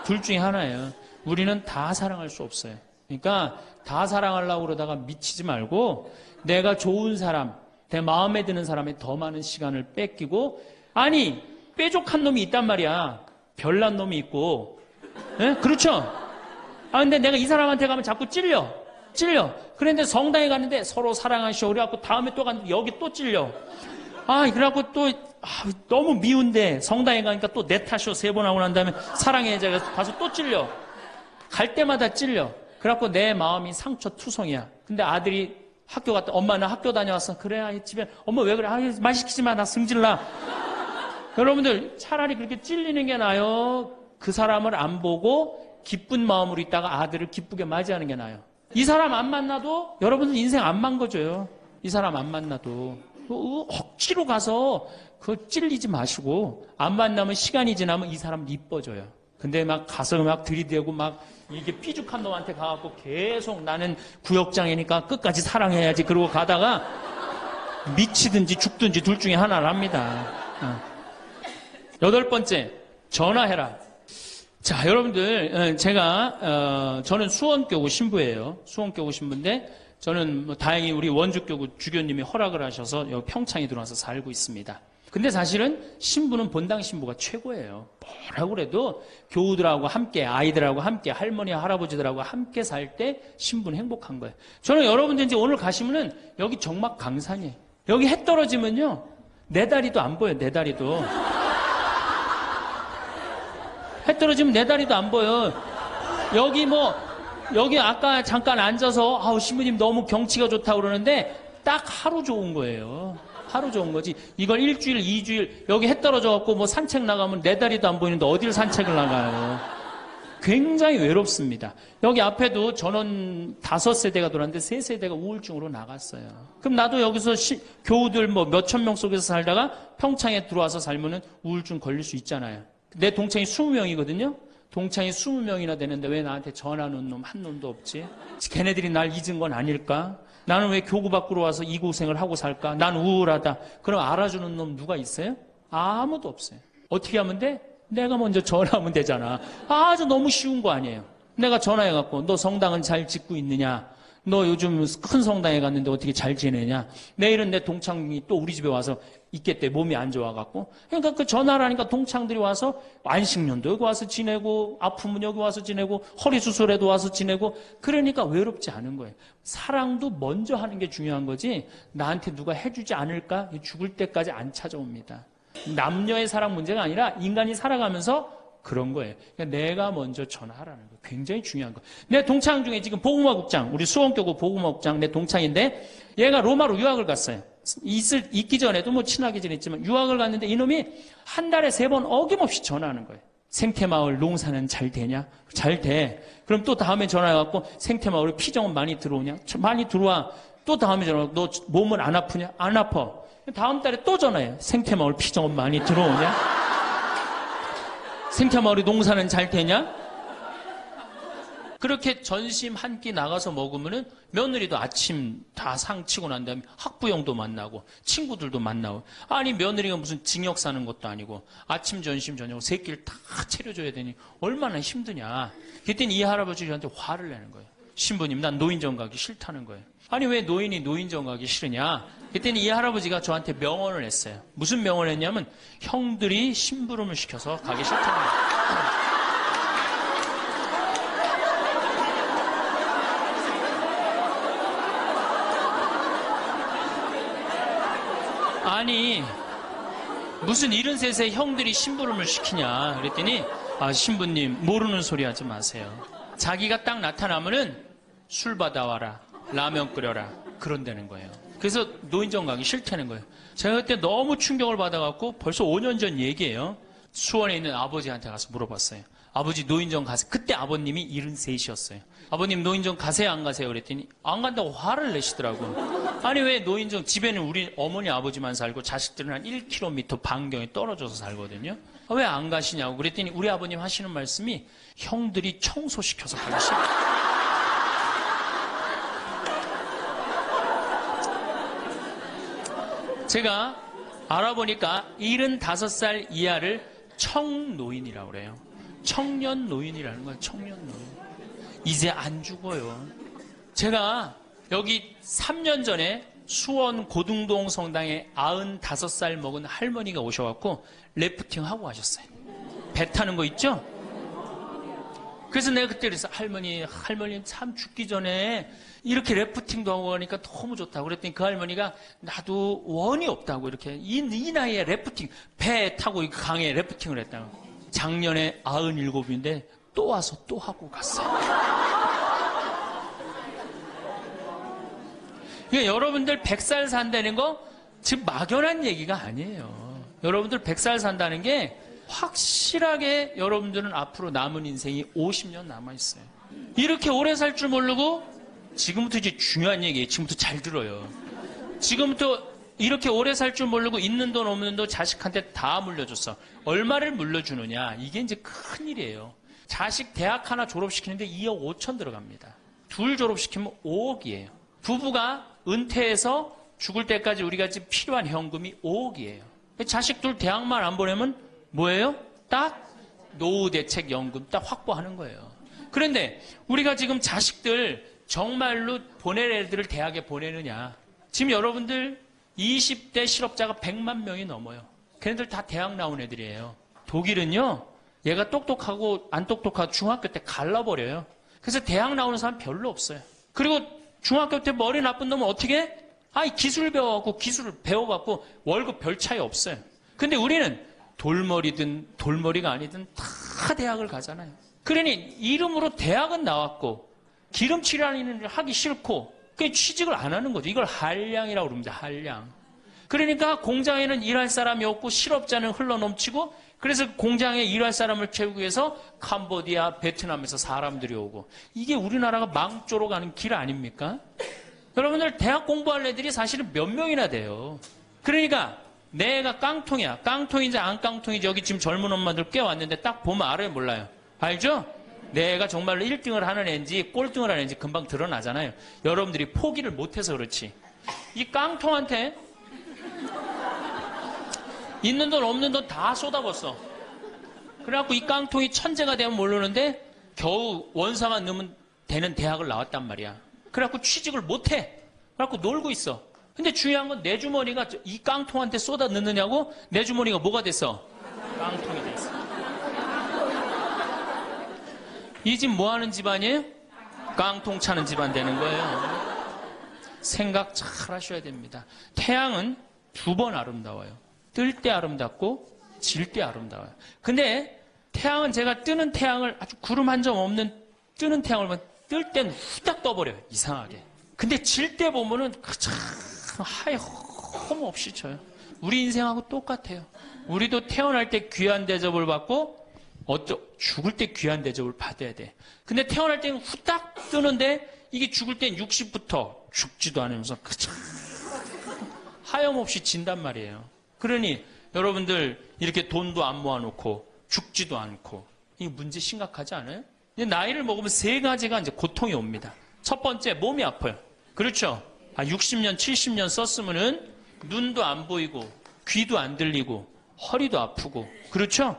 A: 둘 중에 하나예요. 우리는 다 사랑할 수 없어요. 그러니까 다 사랑하려고 그러다가 미치지 말고 내가 좋은 사람, 내 마음에 드는 사람에 더 많은 시간을 뺏기고 아니 뾰족한 놈이 있단 말이야. 별난 놈이 있고 예? 그렇죠? 근데 내가 이 사람한테 가면 자꾸 찔려. 그런데 성당에 갔는데 서로 사랑하시오 그래갖고 다음에 또 갔는데 여기 또 찔려. 그래갖고 또 너무 미운데 성당에 가니까 또 내 탓이오 3번 하고 난 다음에 사랑해 제가 가서 또 찔려. 갈 때마다 찔려. 그래갖고 내 마음이 상처투성이야. 근데 아들이 학교 갔다 엄마 나 학교 다녀왔어. 그래 집에 엄마 왜 그래? 말 시키지 마 나 승질나. 여러분들 차라리 그렇게 찔리는 게 나아요. 그 사람을 안 보고 기쁜 마음으로 있다가 아들을 기쁘게 맞이하는 게 나아요. 이 사람 안 만나도 여러분들 인생 안 망가져요. 이 사람 안 만나도 억지로 가서 그 찔리지 마시고 안 만나면 시간이 지나면 이 사람 이뻐져요. 근데 막 가서 막 들이대고 막 이게 삐죽한 놈한테 가갖고 계속 나는 구역장이니까 끝까지 사랑해야지 그러고 가다가 미치든지 죽든지 둘 중에 하나를 합니다. 8번째, 전화해라. 자, 여러분들, 저는 수원교구 신부예요. 수원교구 신부인데, 저는 뭐 다행히 우리 원주교구 주교님이 허락을 하셔서 여기 평창에 들어와서 살고 있습니다. 근데 사실은 신부는 본당 신부가 최고예요. 뭐라고 그래도 교우들하고 함께, 아이들하고 함께, 할머니, 할아버지들하고 함께 살 때 신부는 행복한 거예요. 저는 여러분들 이제 오늘 가시면은 여기 정막 강산이에요. 여기 해 떨어지면요, 내 다리도 안 보여, 내 다리도. 해 떨어지면 내 다리도 안 보여. 여기 아까 잠깐 앉아서 신부님 너무 경치가 좋다고 그러는데 딱 하루 좋은 거예요. 하루 좋은 거지. 이걸 일주일, 2주일 여기 해 떨어져 갖고 뭐 산책 나가면 내 다리도 안 보이는데 어딜 산책을 나가요. 굉장히 외롭습니다. 여기 앞에도 전원 5세대가 돌았는데 3세대가 우울증으로 나갔어요. 그럼 나도 여기서 교우들 뭐 몇천 명 속에서 살다가 평창에 들어와서 살면은 우울증 걸릴 수 있잖아요. 내 동창이 20명이거든요. 동창이 20명이나 되는데 왜 나한테 전화하는 놈 한 놈도 없지? 걔네들이 날 잊은 건 아닐까? 나는 왜 교구 밖으로 와서 이 고생을 하고 살까? 난 우울하다. 그럼 알아주는 놈 누가 있어요? 아무도 없어요. 어떻게 하면 돼? 내가 먼저 전화하면 되잖아. 아주 너무 쉬운 거 아니에요. 내가 전화해갖고 너 성당은 잘 짓고 있느냐? 너 요즘 큰 성당에 갔는데 어떻게 잘 지내냐? 내일은 내 동창이 또 우리 집에 와서 있겠대. 몸이 안 좋아갖고. 그러니까 그 전화를 하니까 동창들이 와서 안식년도 여기 와서 지내고 아프면 여기 와서 지내고 허리 수술에도 와서 지내고 그러니까 외롭지 않은 거예요. 사랑도 먼저 하는 게 중요한 거지 나한테 누가 해주지 않을까? 죽을 때까지 안 찾아옵니다. 남녀의 사랑 문제가 아니라 인간이 살아가면서 그런 거예요. 그러니까 내가 먼저 전화하라는 거예요. 굉장히 중요한 거. 내 동창 중에 지금 복음화국장, 우리 수원교구 복음화국장 내 동창인데 얘가 로마로 유학을 갔어요. 있기 전에도 뭐 친하게 지냈지만 유학을 갔는데 이놈이 한 달에 3번 어김없이 전화하는 거예요. 생태마을 농사는 잘 되냐? 잘 돼. 그럼 또 다음에 전화해갖고 생태마을에 피정은 많이 들어오냐? 많이 들어와. 또 다음에 전화하고 너 몸은 안 아프냐? 안 아파. 다음 달에 또 전화해. 생태마을 피정은 많이 들어오냐? 생태마을이 농사는 잘 되냐? 그렇게 전심 한 끼 나가서 먹으면은 며느리도 아침 다 상치고 난 다음에 학부형도 만나고 친구들도 만나고 아니 며느리가 무슨 징역 사는 것도 아니고 아침 점심 저녁 3끼를 다 차려줘야 되니 얼마나 힘드냐. 그때는 이 할아버지 저한테 화를 내는 거예요. 신부님 난 노인정 가기 싫다는 거예요. 아니 왜 노인이 노인정 가기 싫으냐. 그때는 이 할아버지가 저한테 명언을 했어요. 무슨 명언을 했냐면 형들이 심부름을 시켜서 가기 싫다는 거예요. 아니 무슨 73세 형들이 심부름을 시키냐 그랬더니 아 신부님 모르는 소리 하지 마세요. 자기가 딱 나타나면은 술 받아와라 라면 끓여라 그런다는 거예요. 그래서 노인정 가기 싫다는 거예요. 제가 그때 너무 충격을 받아갖고 벌써 5년 전 얘기예요. 수원에 있는 아버지한테 가서 물어봤어요. 아버지 노인정 가세요. 그때 아버님이 73이셨어요. 아버님 노인정 가세요 안 가세요 그랬더니 안 간다고 화를 내시더라고요. 아니 왜 노인정 집에는 우리 어머니 아버지만 살고 자식들은 한 1km 반경에 떨어져서 살거든요. 왜 안 가시냐고 그랬더니 우리 아버님 하시는 말씀이 형들이 청소시켜서 가기 싫다. 제가 알아보니까 75살 이하를 청노인이라고 그래요. 청년 노인이라는 거예요. 청년 노인. 이제 안 죽어요. 제가 여기 3년 전에 수원 고등동 성당에 95살 먹은 할머니가 오셔갖고 래프팅 하고 가셨어요. 배 타는 거 있죠? 그래서 내가 그때 그랬어. 할머니 참 죽기 전에 이렇게 래프팅도 하고 가니까 너무 좋다고 그랬더니 그 할머니가 나도 원이 없다고 이렇게 이 나이에 래프팅 배 타고 강에 래프팅을 했다고. 작년에 97인데 또 와서 또 하고 갔어요. 그러니까 여러분들 100살 산다는 거 지금 막연한 얘기가 아니에요. 여러분들 100살 산다는 게 확실하게 여러분들은 앞으로 남은 인생이 50년 남아있어요. 이렇게 오래 살 줄 모르고 지금부터 이제 중요한 얘기예요. 지금부터 잘 들어요. 지금부터 이렇게 오래 살 줄 모르고 있는 돈 없는 돈 자식한테 다 물려줬어. 얼마를 물려주느냐. 이게 이제 큰일이에요. 자식 대학 하나 졸업시키는데 2억 5천 들어갑니다. 둘 졸업시키면 5억이에요. 부부가 은퇴해서 죽을 때까지 우리가 지금 필요한 현금이 5억이에요. 자식 둘 대학만 안 보내면 뭐예요? 딱 노후대책연금 딱 확보하는 거예요. 그런데 우리가 지금 자식들 정말로 보낼 애들을 대학에 보내느냐. 지금 여러분들 20대 실업자가 100만 명이 넘어요. 걔네들 다 대학 나온 애들이에요. 독일은요. 얘가 똑똑하고 안 똑똑하고 중학교 때 갈라버려요. 그래서 대학 나오는 사람 별로 없어요. 그리고 중학교 때 머리 나쁜 놈은 어떻게 해? 아니 기술 배워갖고 기술을 배워갖고 월급 별 차이 없어요. 근데 우리는 돌머리든 돌머리가 아니든 다 대학을 가잖아요. 그러니 이름으로 대학은 나왔고 기름칠하는 일을 하기 싫고 그냥 취직을 안 하는 거죠. 이걸 한량이라고 그럽니다. 한량. 그러니까 공장에는 일할 사람이 없고 실업자는 흘러넘치고 그래서 공장에 일할 사람을 채우기 위해서 캄보디아, 베트남에서 사람들이 오고 이게 우리나라가 망조로 가는 길 아닙니까? 여러분들 대학 공부할 애들이 사실은 몇 명이나 돼요. 그러니까 내가 깡통이야. 깡통인지 안 깡통인지 여기 지금 젊은 엄마들 꽤 왔는데 딱 보면 알아요 몰라요? 알죠? 내가 정말로 1등을 하는 애인지 꼴등을 하는 애인지 금방 드러나잖아요. 여러분들이 포기를 못해서 그렇지. 이 깡통한테 있는 돈 없는 돈 다 쏟아붓어. 그래갖고 이 깡통이 천재가 되면 모르는데 겨우 원서만 넣으면 되는 대학을 나왔단 말이야. 그래갖고 취직을 못해. 그래갖고 놀고 있어. 근데 중요한 건 내 주머니가 이 깡통한테 쏟아 넣느냐고 내 주머니가 뭐가 됐어? 깡통이 됐어. 이 집 뭐 하는 집안이에요? 깡통 차는 집안 되는 거예요. 생각 잘 하셔야 됩니다. 태양은 두 번 아름다워요. 뜰 때 아름답고 질 때 아름다워요. 근데 태양은 제가 뜨는 태양을 아주 구름 한 점 없는 뜨는 태양을 보면 뜰 땐 후딱 떠버려요. 이상하게. 근데 질 때 보면은 참 하얘 험없이 져요. 우리 인생하고 똑같아요. 우리도 태어날 때 귀한 대접을 받고 죽을 때 귀한 대접을 받아야 돼. 근데 태어날 때는 후딱 뜨는데 이게 죽을 땐 60부터 죽지도 않으면서 참 하염없이 진단 말이에요. 그러니 여러분들 이렇게 돈도 안 모아놓고 죽지도 않고 이 문제 심각하지 않아요? 나이를 먹으면 세 가지가 이제 고통이 옵니다. 첫 번째, 몸이 아파요. 그렇죠? 60년, 70년 썼으면은 눈도 안 보이고 귀도 안 들리고 허리도 아프고 그렇죠?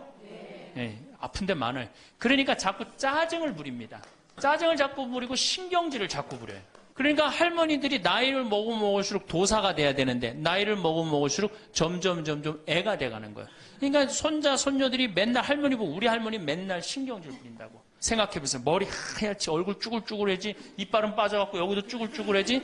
A: 네, 아픈 데 많아요. 그러니까 자꾸 짜증을 부립니다. 짜증을 자꾸 부리고 신경질을 자꾸 부려요. 그러니까 할머니들이 나이를 먹으면 먹을수록 도사가 돼야 되는데 나이를 먹으면 먹을수록 점점 애가 돼가는 거예요. 그러니까 손자, 손녀들이 맨날 할머니 보고 우리 할머니 맨날 신경질 부린다고. 생각해보세요. 머리 하얗지, 얼굴 쭈글쭈글해지, 이빨은 빠져갖고 여기도 쭈글쭈글해지.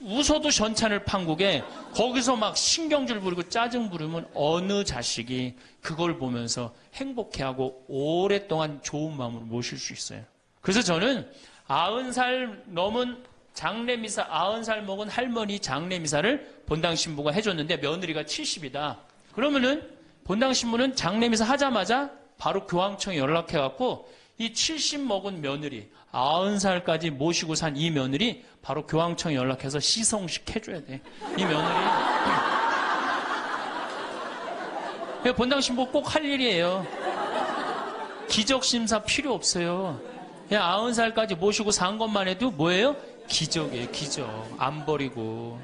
A: 웃어도 전찬을 판국에 거기서 막 신경질 부리고 짜증 부리면 어느 자식이 그걸 보면서 행복해하고 오랫동안 좋은 마음으로 모실 수 있어요. 그래서 저는 90살 넘은 장례미사, 90살 먹은 할머니 장례미사를 본당 신부가 해줬는데 며느리가 70이다. 그러면은 본당 신부는 장례미사 하자마자 바로 교황청에 연락해갖고 이 70 먹은 며느리, 90살까지 모시고 산 이 며느리 바로 교황청에 연락해서 시성식 해줘야 돼. 이 며느리. 본당 신부 꼭 할 일이에요. 기적심사 필요 없어요. 그냥 90살까지 모시고 산 것만 해도 뭐예요? 기적이에요, 기적. 안 버리고.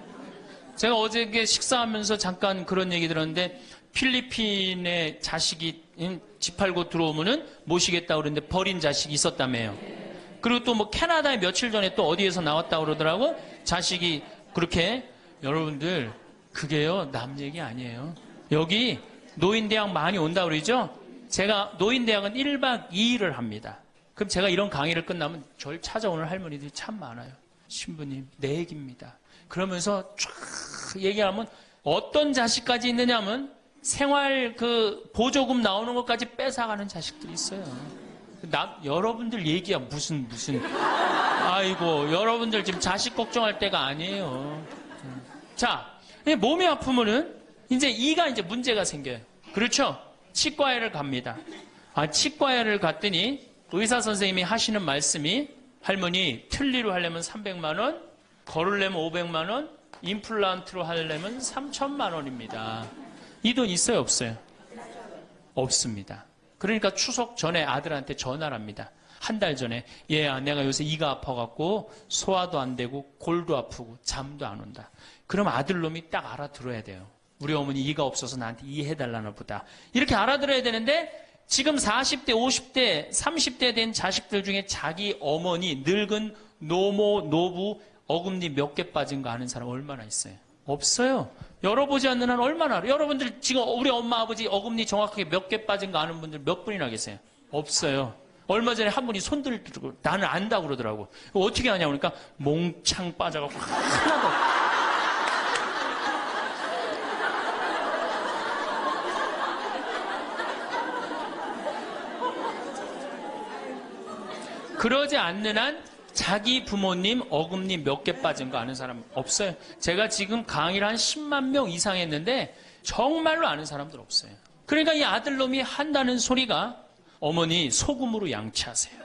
A: 제가 어저께 식사하면서 잠깐 그런 얘기 들었는데 필리핀에 자식이 집 팔고 들어오면은 모시겠다고 그러는데 버린 자식이 있었다며요. 그리고 또 뭐 캐나다에 며칠 전에 또 어디에서 나왔다고 그러더라고. 자식이 그렇게. 여러분들 그게요 남 얘기 아니에요. 여기 노인대학 많이 온다고 그러죠. 제가 노인대학은 1박 2일을 합니다. 그럼 제가 이런 강의를 끝나면 절 찾아오는 할머니들이 참 많아요. 신부님 내 얘기입니다. 그러면서 쫙 얘기하면 어떤 자식까지 있느냐면 생활 그 보조금 나오는 것까지 뺏어가는 자식들이 있어요. 여러분들 얘기야 무슨 아이고 여러분들 지금 자식 걱정할 때가 아니에요. 자, 몸이 아프면은 이제 이가 이제 문제가 생겨요. 그렇죠? 치과에를 갑니다. 치과에를 갔더니 의사 선생님이 하시는 말씀이 할머니 틀니로 하려면 300만 원, 걸으려면 500만 원, 임플란트로 하려면 3천만 원입니다. 이 돈 있어요, 없어요? 없습니다. 그러니까 추석 전에 아들한테 전화를 합니다. 한 달 전에 얘야 내가 요새 이가 아파갖고 소화도 안 되고 골도 아프고 잠도 안 온다. 그럼 아들놈이 딱 알아들어야 돼요. 우리 어머니 이가 없어서 나한테 이해해달라나 보다. 이렇게 알아들어야 되는데 지금 40대, 50대, 30대 된 자식들 중에 자기 어머니, 늙은 노모, 노부, 어금니 몇 개 빠진 거 아는 사람 얼마나 있어요? 없어요. 열어보지 않는 한 얼마나 알아요? 여러분들 지금 우리 엄마, 아버지 어금니 정확하게 몇 개 빠진 거 아는 분들 몇 분이나 계세요? 없어요. 얼마 전에 한 분이 손 들고 나는 안다고 그러더라고. 어떻게 아냐고 그러니까 몽창 빠져갖고 하나도 없어. 그러지 않는 한 자기 부모님 어금니 몇 개 빠진 거 아는 사람 없어요. 제가 지금 강의를 한 10만 명 이상 했는데 정말로 아는 사람들 없어요. 그러니까 이 아들놈이 한다는 소리가 어머니 소금으로 양치하세요.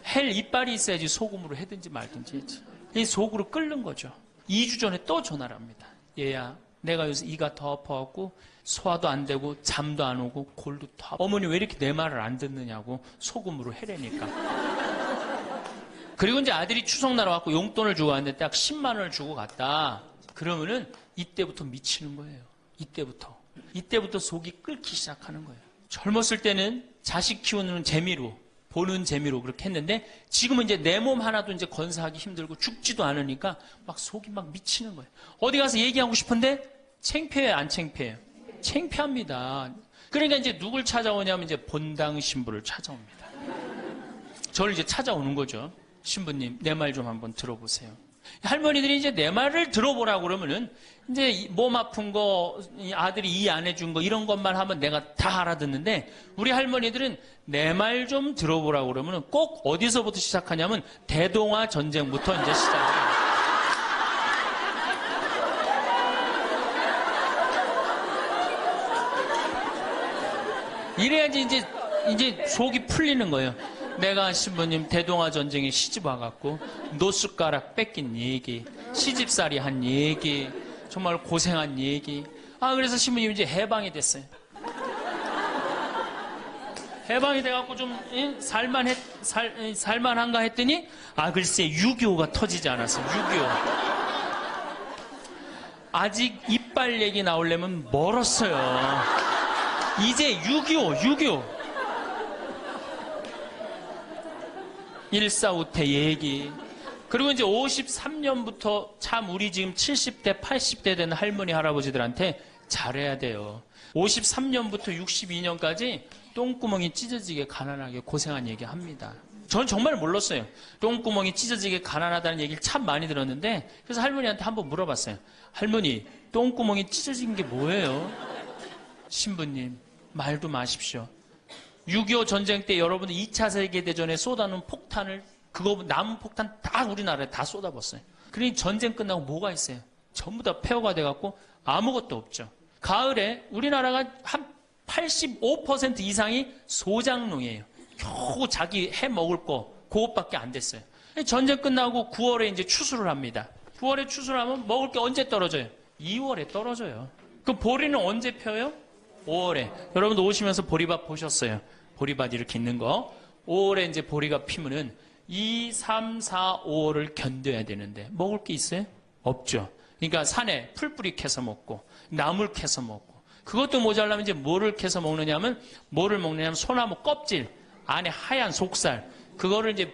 A: 헬 이빨이 있어야지 소금으로 해든지 말든지 했지. 이 속으로 끓는 거죠. 2주 전에 또 전화를 합니다. 얘야 내가 요새 이가 더 아파갖고 소화도 안 되고 잠도 안 오고 골도 더 아파. 어머니 왜 이렇게 내 말을 안 듣느냐고 소금으로 해라니까. 그리고 이제 아들이 추석날 와갖고 용돈을 주고 왔는데 딱 10만 원을 주고 갔다. 그러면은 이때부터 미치는 거예요. 이때부터 속이 끓기 시작하는 거예요. 젊었을 때는 자식 키우는 재미로 보는 재미로 그렇게 했는데 지금은 이제 내 몸 하나도 이제 건사하기 힘들고 죽지도 않으니까 막 속이 막 미치는 거예요. 어디 가서 얘기하고 싶은데 창피해요, 안 창피해요? 창피합니다. 그러니까 이제 누굴 찾아오냐면 이제 본당 신부를 찾아옵니다. 저를 이제 찾아오는 거죠. 신부님, 내 말 좀 한번 들어보세요. 할머니들이 이제 내 말을 들어보라고 그러면은 이제 몸 아픈 거, 아들이 이해 안 해준 거 이런 것만 하면 내가 다 알아듣는데 우리 할머니들은 내 말 좀 들어보라고 그러면은 꼭 어디서부터 시작하냐면 대동아 전쟁부터 이제 시작해요. 이래야지 이제 속이 풀리는 거예요. 내가 신부님 대동아 전쟁에 시집 와갖고 노숟가락 뺏긴 얘기, 시집살이 한 얘기, 정말 고생한 얘기. 그래서 신부님 이제 해방이 됐어요. 해방이 돼갖고 좀 살만한가 했더니 글쎄 6.25가 터지지 않았어요. 6.25. 아직 이빨 얘기 나오려면 멀었어요. 이제 6.25. 1.4.5태 얘기. 그리고 이제 53년부터 참 우리 지금 70대, 80대 되는 할머니, 할아버지들한테 잘해야 돼요. 53년부터 62년까지 똥구멍이 찢어지게 가난하게 고생한 얘기 합니다. 전 정말 몰랐어요. 똥구멍이 찢어지게 가난하다는 얘기를 참 많이 들었는데 그래서 할머니한테 한번 물어봤어요. 할머니, 똥구멍이 찢어진 게 뭐예요? 신부님, 말도 마십시오. 6.25 전쟁 때 여러분들 2차 세계대전에 쏟아놓은 폭탄을 그거 남은 폭탄 다 우리나라에 다 쏟아붓어요. 그러니 전쟁 끝나고 뭐가 있어요? 전부 다 폐허가 돼갖고 아무것도 없죠. 가을에 우리나라가 한 85% 이상이 소장농이에요. 겨우 자기 해 먹을 거 그것밖에 안 됐어요. 전쟁 끝나고 9월에 이제 추수를 합니다. 9월에 추수를 하면 먹을 게 언제 떨어져요? 2월에 떨어져요. 그 보리는 언제 펴요? 5월에. 여러분도 오시면서 보리밭 보셨어요. 보리밭 이렇게 있는 거. 5월에 이제 보리가 피면은 2, 3, 4, 5월을 견뎌야 되는데 먹을 게 있어요? 없죠. 그러니까 산에 풀뿌리 캐서 먹고 나물 캐서 먹고 그것도 모자라면 이제 뭐를 캐서 먹느냐면 뭐를 먹느냐면 소나무 껍질 안에 하얀 속살 그거를 이제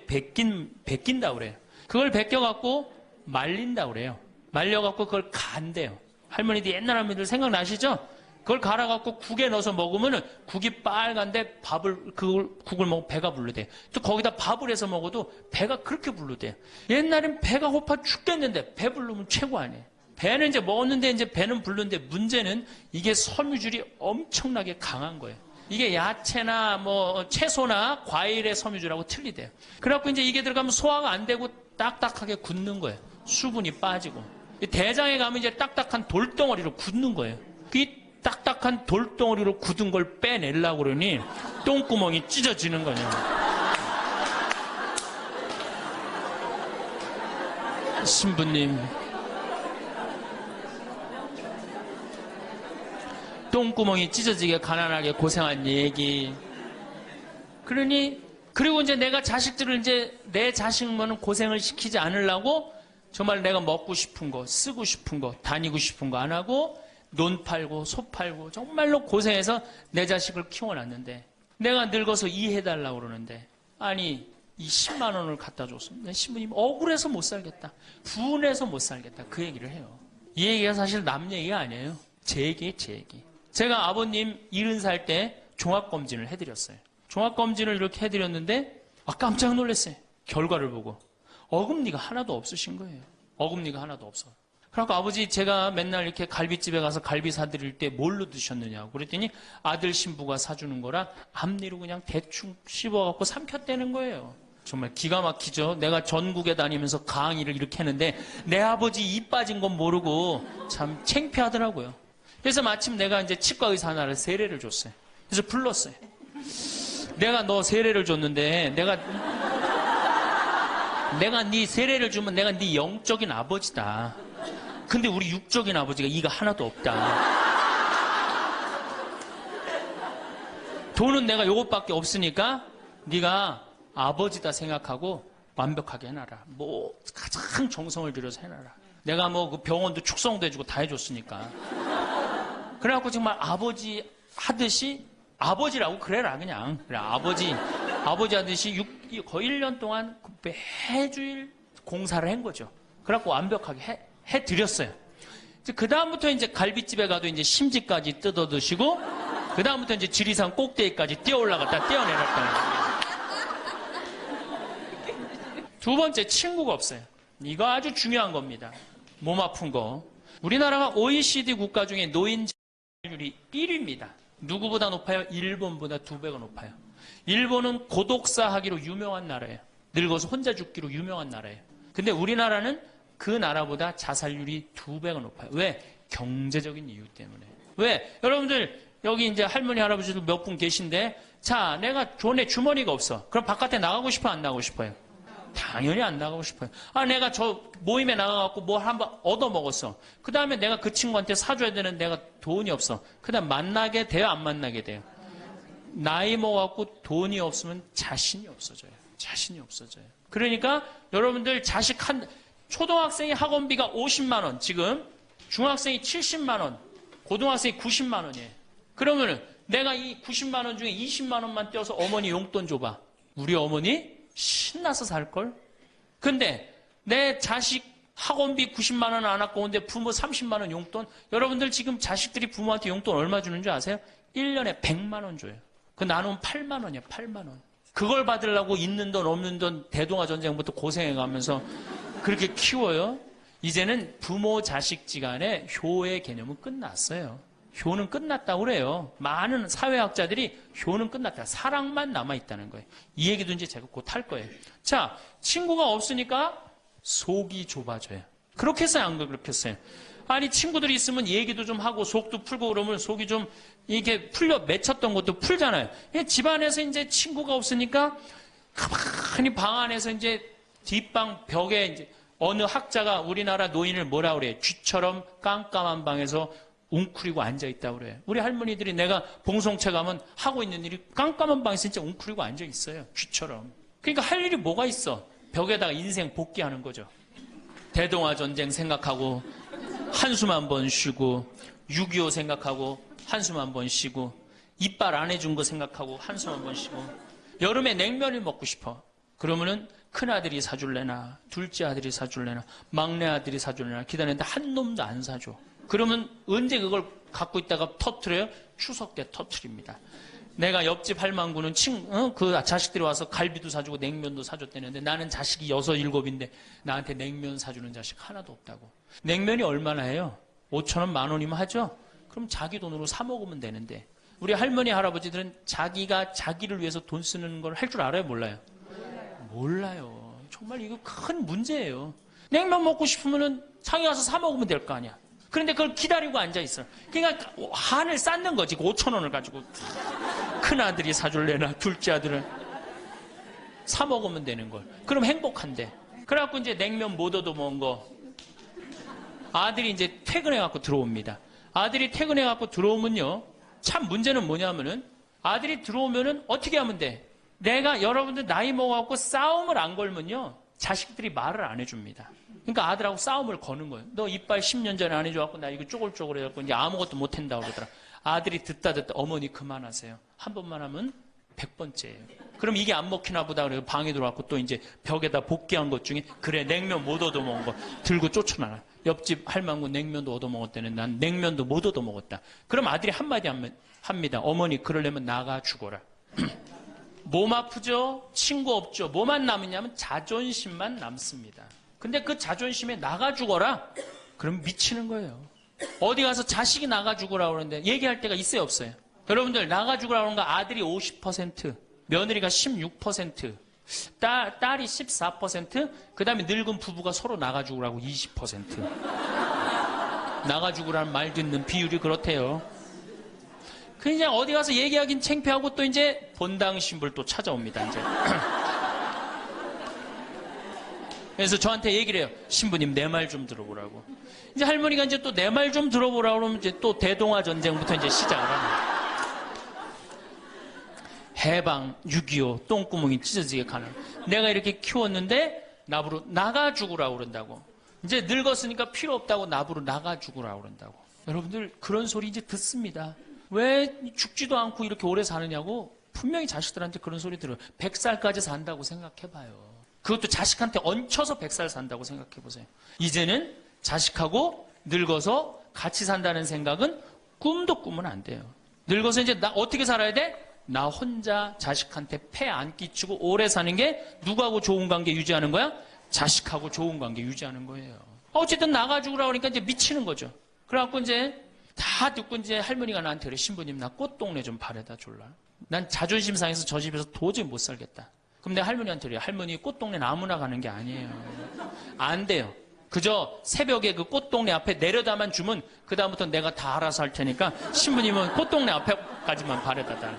A: 벗긴다 그래요. 그걸 벗겨갖고 말린다 그래요. 말려갖고 그걸 간대요. 할머니들 옛날 할머니들 생각나시죠? 그걸 갈아갖고 국에 넣어서 먹으면은 국이 빨간데 국을 먹으면 배가 부르대요. 또 거기다 밥을 해서 먹어도 배가 그렇게 부르대요. 옛날엔 배가 고파 죽겠는데 배 부르면 최고 아니에요. 배는 이제 먹었는데 이제 배는 부르는데 문제는 이게 섬유질이 엄청나게 강한 거예요. 이게 야채나 뭐 채소나 과일의 섬유질하고 틀리대요. 그래갖고 이제 이게 들어가면 소화가 안 되고 딱딱하게 굳는 거예요. 수분이 빠지고. 대장에 가면 이제 딱딱한 돌덩어리로 굳는 거예요. 그 딱딱한 돌덩어리로 굳은 걸 빼내려고 그러니 똥구멍이 찢어지는 거냐. 신부님, 똥구멍이 찢어지게 가난하게 고생한 얘기. 그리고 이제 내가 자식들을 이제 내 자식만은 고생을 시키지 않으려고 정말 내가 먹고 싶은 거, 쓰고 싶은 거, 다니고 싶은 거 안 하고 논 팔고 소 팔고 정말로 고생해서 내 자식을 키워놨는데 내가 늙어서 이해해달라고 그러는데 아니 이 10만 원을 갖다 줬습니다. 신부님 억울해서 못 살겠다. 분해서 못 살겠다. 그 얘기를 해요. 이 얘기가 사실 남 얘기가 아니에요. 제 얘기예요. 제 얘기. 제가 아버님 70살 때 종합검진을 해드렸어요. 종합검진을 이렇게 해드렸는데 깜짝 놀랐어요. 결과를 보고. 어금니가 하나도 없으신 거예요. 어금니가 하나도 없어. 그래갖고 아버지 제가 맨날 이렇게 갈비집에 가서 갈비 사드릴 때 뭘로 드셨느냐고 그랬더니 아들 신부가 사주는 거라 앞니로 그냥 대충 씹어갖고 삼켰다는 거예요. 정말 기가 막히죠. 내가 전국에 다니면서 강의를 이렇게 했는데 내 아버지 입 빠진 건 모르고 참 창피하더라고요. 그래서 마침 내가 이제 치과 의사 하나를 세례를 줬어요. 그래서 불렀어요. 내가 너 세례를 줬는데 내가 네 세례를 주면 내가 네 영적인 아버지다. 근데 우리 육적인 아버지가 이가 하나도 없다. 돈은 내가 요것밖에 없으니까 네가 아버지다 생각하고 완벽하게 해놔라. 뭐 가장 정성을 들여서 해놔라. 내가 뭐 그 병원도 축성도 해주고 다 해줬으니까. 그래갖고 정말 아버지 하듯이 아버지라고 그래라 그냥. 그래 아버지 아버지 하듯이 거의 1년 동안 매주일 공사를 한 거죠. 그래갖고 완벽하게 해드렸어요. 그 다음부터 이제 갈비집에 가도 이제 심지까지 뜯어 드시고, 그 다음부터 이제 지리산 꼭대기까지 뛰어 올라갔다 뛰어내렸다. 두 번째, 친구가 없어요. 이거 아주 중요한 겁니다. 몸 아픈 거. 우리나라가 OECD 국가 중에 노인 자살률이 1위입니다. 누구보다 높아요? 일본보다 2배가 높아요. 일본은 고독사 하기로 유명한 나라예요. 늙어서 혼자 죽기로 유명한 나라예요. 근데 우리나라는 그 나라보다 자살률이 2배가 높아요. 왜? 경제적인 이유 때문에. 왜? 여러분들 여기 이제 할머니 할아버지들 몇 분 계신데, 자, 내가 돈에 주머니가 없어. 그럼 바깥에 나가고 싶어 안 나가고 싶어요? 당연히 안 나가고 싶어요. 아, 내가 저 모임에 나가갖고 뭘 한번 얻어먹었어. 그 다음에 내가 그 친구한테 사줘야 되는데 내가 돈이 없어. 그 다음 만나게 돼요? 안 만나게 돼요? 나이 먹어갖고 돈이 없으면 자신이 없어져요. 자신이 없어져요. 그러니까 여러분들 자식 초등학생이 학원비가 50만 원, 지금 중학생이 70만 원, 고등학생이 90만 원이에요. 그러면은 내가 이 90만 원 중에 20만 원만 떼어서 어머니 용돈 줘봐. 우리 어머니 신나서 살걸? 근데 내 자식 학원비 90만 원 안 갖고 오는데 부모 30만 원 용돈? 여러분들 지금 자식들이 부모한테 용돈 얼마 주는 줄 아세요? 1년에 100만 원 줘요. 그 나누면 8만 원이야, 8만 원. 그걸 받으려고 있는 돈 없는 돈 대동아 전쟁부터 고생해가면서 그렇게 키워요? 이제는 부모 자식지간의 효의 개념은 끝났어요. 효는 끝났다고 그래요. 많은 사회학자들이 효는 끝났다. 사랑만 남아있다는 거예요. 이 얘기도 이제 제가 곧 할 거예요. 자, 친구가 없으니까 속이 좁아져요. 그렇게 했어요? 안 그렇게 했어요? 아니, 친구들이 있으면 얘기도 좀 하고 속도 풀고 그러면 속이 좀 이렇게 맺혔던 것도 풀잖아요. 집안에서 이제 친구가 없으니까 가만히 방 안에서 이제 뒷방 벽에 이제 어느 학자가 우리나라 노인을 뭐라 그래요? 쥐처럼 깜깜한 방에서 웅크리고 앉아있다고 그래요. 우리 할머니들이 내가 봉송체 가면 하고 있는 일이 깜깜한 방에서 진짜 웅크리고 앉아있어요. 쥐처럼. 그러니까 할 일이 뭐가 있어? 벽에다가 인생 복귀하는 거죠. 대동아 전쟁 생각하고 한숨 한 번 쉬고 6.25 생각하고 한숨 한 번 쉬고 이빨 안 해준 거 생각하고 한숨 한 번 쉬고 여름에 냉면을 먹고 싶어. 그러면은 큰아들이 사줄래나 둘째 아들이 사줄래나 막내 아들이 사줄래나 기다리는데 한 놈도 안 사줘. 그러면 언제 그걸 갖고 있다가 터트려요? 추석 때 터트립니다. 내가 옆집 할망구는 그 자식들이 와서 갈비도 사주고 냉면도 사줬다는데 나는 자식이 6, 7인데 나한테 냉면 사주는 자식 하나도 없다고. 냉면이 얼마나 해요? 5,000원, 10,000원이면 하죠? 그럼 자기 돈으로 사 먹으면 되는데 우리 할머니, 할아버지들은 자기가 자기를 위해서 돈 쓰는 걸 할 줄 알아요? 몰라요? 몰라요. 정말 이거 큰 문제예요. 냉면 먹고 싶으면 상해 가서 사 먹으면 될 거 아니야. 그런데 그걸 기다리고 앉아있어요. 그러니까 한을 쌓는 거지. 5,000원을 가지고. 큰아들이 사줄래나 둘째 아들은 사 먹으면 되는 걸. 그럼 행복한데. 그래갖고 이제 냉면 못 얻어먹은 거. 아들이 이제 퇴근해갖고 들어옵니다. 아들이 퇴근해갖고 들어오면요. 참 문제는 뭐냐면은 아들이 들어오면은 어떻게 하면 돼? 내가 여러분들 나이 먹어갖고 싸움을 안 걸면요. 자식들이 말을 안 해줍니다. 그러니까 아들하고 싸움을 거는 거예요. 너 이빨 10년 전에 안 해줘갖고 나 이거 쪼글쪼글 해갖고 이제 아무것도 못 한다고 그러더라. 아들이 듣다 어머니 그만하세요. 한 번만 하면 100번째예요. 그럼 이게 안 먹히나 보다 그래요. 방에 들어왔고 또 이제 벽에다 복귀한 것 중에 그래 냉면 못 얻어먹은 거 들고 쫓아나가. 옆집 할망구 냉면도 얻어먹었다는 난 냉면도 못 얻어먹었다. 그럼 아들이 한마디 합니다. 어머니 그러려면 나가 죽어라. 몸 아프죠? 친구 없죠? 뭐만 남으냐면 자존심만 남습니다. 근데 그 자존심에 나가 죽어라? 그럼 미치는 거예요. 어디 가서 자식이 나가 죽으라 그러는데 얘기할 때가 있어요, 없어요? 여러분들 나가 죽으라 그러는 거 아들이 50%, 며느리가 16%, 딸이 14%, 그 다음에 늙은 부부가 서로 나가 죽으라고 20%. 나가 죽으라는 말 듣는 비율이 그렇대요. 그냥 어디 가서 얘기하긴 창피하고 또 이제 본당 신불 또 찾아옵니다, 이제. 그래서 저한테 얘기를 해요. 신부님 내 말 좀 들어보라고. 이제 할머니가 이제 또 내 말 좀 들어보라고 그러면 이제 또 대동아 전쟁부터 이제 시작을 합니다. 해방, 6.25, 똥구멍이 찢어지게 가는. 내가 이렇게 키웠는데 나부로 나가 죽으라고 그런다고. 이제 늙었으니까 필요 없다고 나부로 나가 죽으라고 그런다고. 여러분들 그런 소리 이제 듣습니다. 왜 죽지도 않고 이렇게 오래 사느냐고 분명히 자식들한테 그런 소리 들어요. 100살까지 산다고 생각해봐요. 그것도 자식한테 얹혀서 100살 산다고 생각해보세요. 이제는 자식하고 늙어서 같이 산다는 생각은 꿈도 꾸면 안 돼요. 늙어서 이제 나 어떻게 살아야 돼? 나 혼자 자식한테 폐 안 끼치고 오래 사는 게 누구하고 좋은 관계 유지하는 거야? 자식하고 좋은 관계 유지하는 거예요. 어쨌든 나가주라 그러니까 이제 미치는 거죠. 그래갖고 이제 다 듣고 이제 할머니가 나한테 그래. 신부님 나 꽃동네 좀 바래다 줄라. 난 자존심 상해서 저 집에서 도저히 못 살겠다. 그럼 내가 할머니한테 그래. 할머니 꽃동네는 아무나 가는 게 아니에요. 안 돼요. 그저 새벽에 그 꽃동네 앞에 내려다만 주면 그다음부터 내가 다 알아서 할 테니까 신부님은 꽃동네 앞에까지만 바래다 달라.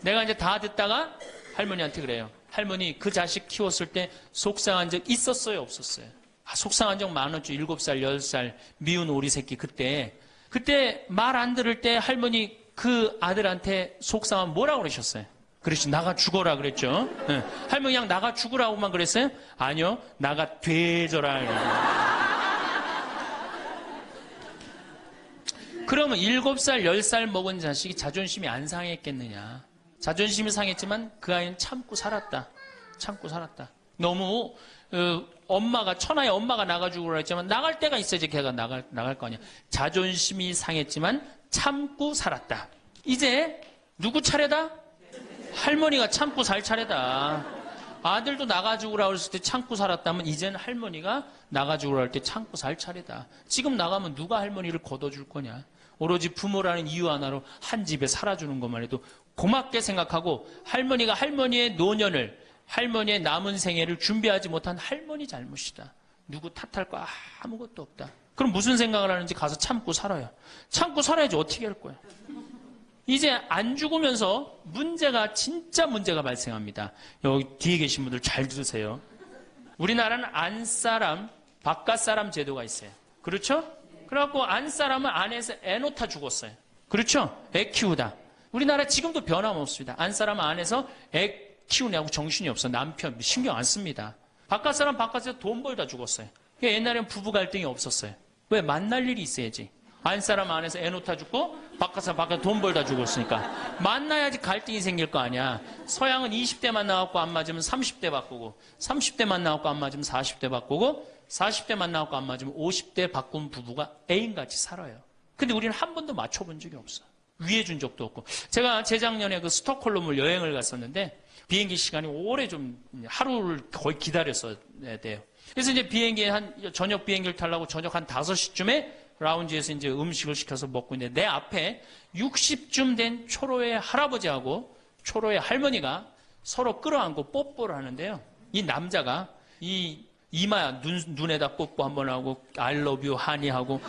A: 내가 이제 다 듣다가 할머니한테 그래요. 할머니 그 자식 키웠을 때 속상한 적 있었어요? 없었어요? 속상한 적 많았죠. 7살, 10살 미운 오리 새끼 그때 말 안 들을 때 할머니 그 아들한테 속상하면 뭐라고 그러셨어요? 그렇지 나가 죽어라 그랬죠. 네. 할머니 그냥 나가 죽으라고만 그랬어요? 아니요. 나가 되져라. 그러면 7살, 10살 먹은 자식이 자존심이 안 상했겠느냐. 자존심이 상했지만 그 아이는 참고 살았다. 참고 살았다. 너무 엄마가 천하의 엄마가 나가주고 그랬지만 나갈 때가 있어야지 걔가 나갈 거 아니야. 자존심이 상했지만 참고 살았다. 이제 누구 차례다? 할머니가 참고 살 차례다. 아들도 나가주고라 그랬을 때 참고 살았다면 이제는 할머니가 나가주고라 할 때 참고 살 차례다. 지금 나가면 누가 할머니를 걷어줄 거냐. 오로지 부모라는 이유 하나로 한 집에 살아주는 것만 해도 고맙게 생각하고 할머니가 할머니의 노년을 할머니의 남은 생애를 준비하지 못한 할머니 잘못이다. 누구 탓할 거 아무것도 없다. 그럼 무슨 생각을 하는지 가서 참고 살아요. 참고 살아야지 어떻게 할 거야. 이제 안 죽으면서 진짜 문제가 발생합니다. 여기 뒤에 계신 분들 잘 들으세요. 우리나라는 안사람, 바깥사람 제도가 있어요. 그렇죠? 그래갖고 안사람은 안에서 애 놓다 죽었어요. 그렇죠? 애 키우다. 우리나라 지금도 변함없습니다. 안사람은 안에서 애 키우냐고 정신이 없어. 남편 신경 안 씁니다. 바깥사람 바깥에서 돈 벌다 죽었어요. 옛날에는 부부 갈등이 없었어요. 왜? 만날 일이 있어야지. 안사람 안에서 애 놓다 죽고 바깥사람 바깥에서 돈 벌다 죽었으니까 만나야지 갈등이 생길 거 아니야. 서양은 20대 만나갖고 안 맞으면 30대 바꾸고 30대 만나갖고 안 맞으면 40대 바꾸고 40대 만나갖고 안 맞으면 50대 바꾼 부부가 애인같이 살아요. 근데 우리는 한 번도 맞춰본 적이 없어. 위해준 적도 없고. 제가 재작년에 그 스톡홀름을 여행을 갔었는데 비행기 시간이 오래 좀 하루를 거의 기다렸어야 돼요. 그래서 이제 저녁 비행기를 타려고 저녁 한 5시쯤에 라운지에서 이제 음식을 시켜서 먹고 있는데 내 앞에 60쯤 된 초로의 할아버지하고 초로의 할머니가 서로 끌어안고 뽀뽀를 하는데요. 이 남자가 이마야 눈에다 뽀뽀 한번 하고 I love you 하니 하고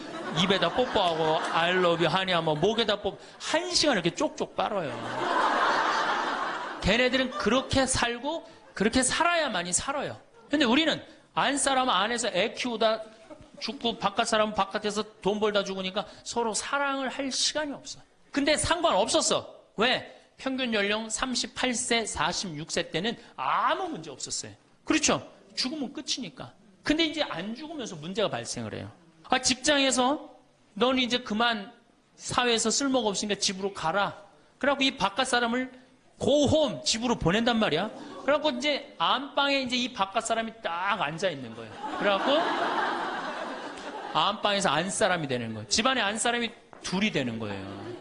A: 입에다 뽀뽀하고 I love you 하니 하면 목에다 뽀뽀 1시간 이렇게 쪽쪽 빨아요. 걔네들은 그렇게 살고 그렇게 살아야만이 살아요. 근데 우리는 안사람은 안에서 애 키우다 죽고 바깥 사람은 바깥에서 돈 벌다 죽으니까 서로 사랑을 할 시간이 없어. 근데 상관없었어. 왜? 평균 연령 38세, 46세 때는 아무 문제 없었어요. 그렇죠? 죽으면 끝이니까. 근데 이제 안 죽으면서 문제가 발생을 해요. 직장에서 너는 이제 그만 사회에서 쓸모가 없으니까 집으로 가라. 그래갖고 이 바깥 사람을 고홈 집으로 보낸단 말이야. 그래갖고 이제 안방에 이제 이 바깥 사람이 딱 앉아 있는 거예요. 그래갖고 안방에서 안사람이 되는 거예요. 집안에 안사람이 둘이 되는 거예요.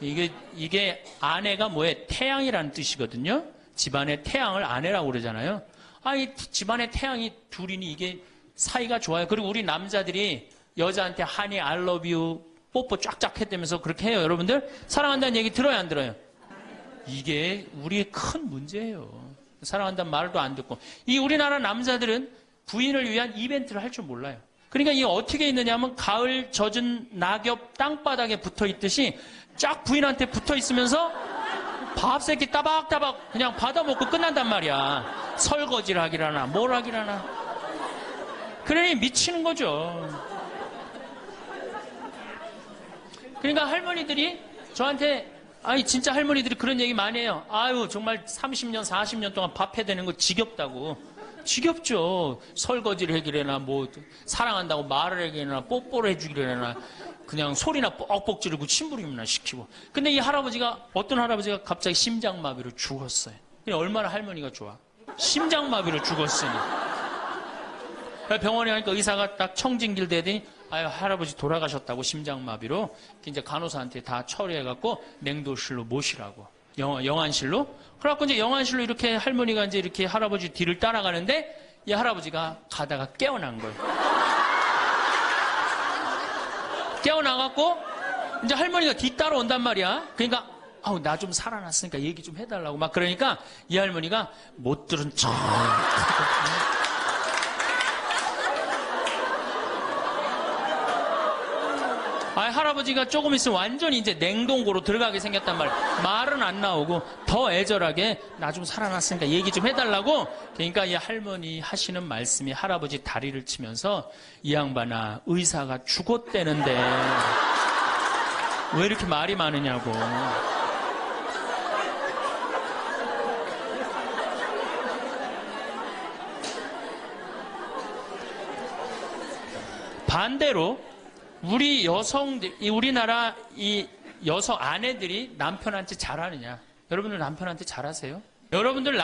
A: 이게 아내가 뭐예요? 태양이라는 뜻이거든요. 집안의 태양을 아내라고 그러잖아요. 이 집안의 태양이 둘이니 이게 사이가 좋아요. 그리고 우리 남자들이 여자한테 하니 I love you 뽀뽀 쫙쫙 했다면서 그렇게 해요. 여러분들 사랑한다는 얘기 들어요 안 들어요? 이게 우리의 큰 문제예요. 사랑한다는 말도 안 듣고. 이 우리나라 남자들은 부인을 위한 이벤트를 할 줄 몰라요. 그러니까 이게 어떻게 있느냐 하면 가을 젖은 낙엽 땅바닥에 붙어 있듯이 쫙 부인한테 붙어 있으면서 밥새끼 따박따박 그냥 받아먹고 끝난단 말이야. 설거지를 하기라나 뭘 하기라나. 그러니 미치는 거죠. 그러니까 할머니들이 저한테 진짜 할머니들이 그런 얘기 많이 해요. 정말 30년 40년 동안 밥 해대는 거 지겹다고. 지겹죠. 설거지를 해기래나 뭐 사랑한다고 말을 해기래나 뽀뽀를 해주기래나 그냥 소리나 뻑뻑 지르고 심부름이나 시키고. 근데 이 할아버지가, 어떤 할아버지가 갑자기 심장마비로 죽었어요. 그냥 얼마나 할머니가 좋아. 심장마비로 죽었으니. 병원에 가니까 의사가 딱 청진길 대더니, 아유, 할아버지 돌아가셨다고, 심장마비로. 이제 간호사한테 다 처리해갖고 냉도실로 모시라고. 영안실로. 그래갖고 이제 영안실로 이렇게 할머니가 이제 이렇게 할아버지 뒤를 따라가는데 이 할아버지가 가다가 깨어난 거예요. 깨어나갖고 이제 할머니가 뒤따라온단 말이야. 그러니까 아우, 나 좀 살아났으니까 얘기 좀 해달라고 막 그러니까 이 할머니가 못 들은 척. 할아버지가 조금 있으면 완전히 이제 냉동고로 들어가게 생겼단 말이야. 말은 안 나오고 더 애절하게 나 좀 살아났으니까 얘기 좀 해달라고. 그러니까 이 할머니 하시는 말씀이 할아버지 다리를 치면서 이 양반아, 의사가 죽었대는데 왜 이렇게 말이 많으냐고. 반대로 우리 여성들, 우리나라 이 여성 아내들이 남편한테 잘하느냐? 여러분들 남편한테 잘하세요? 여러분들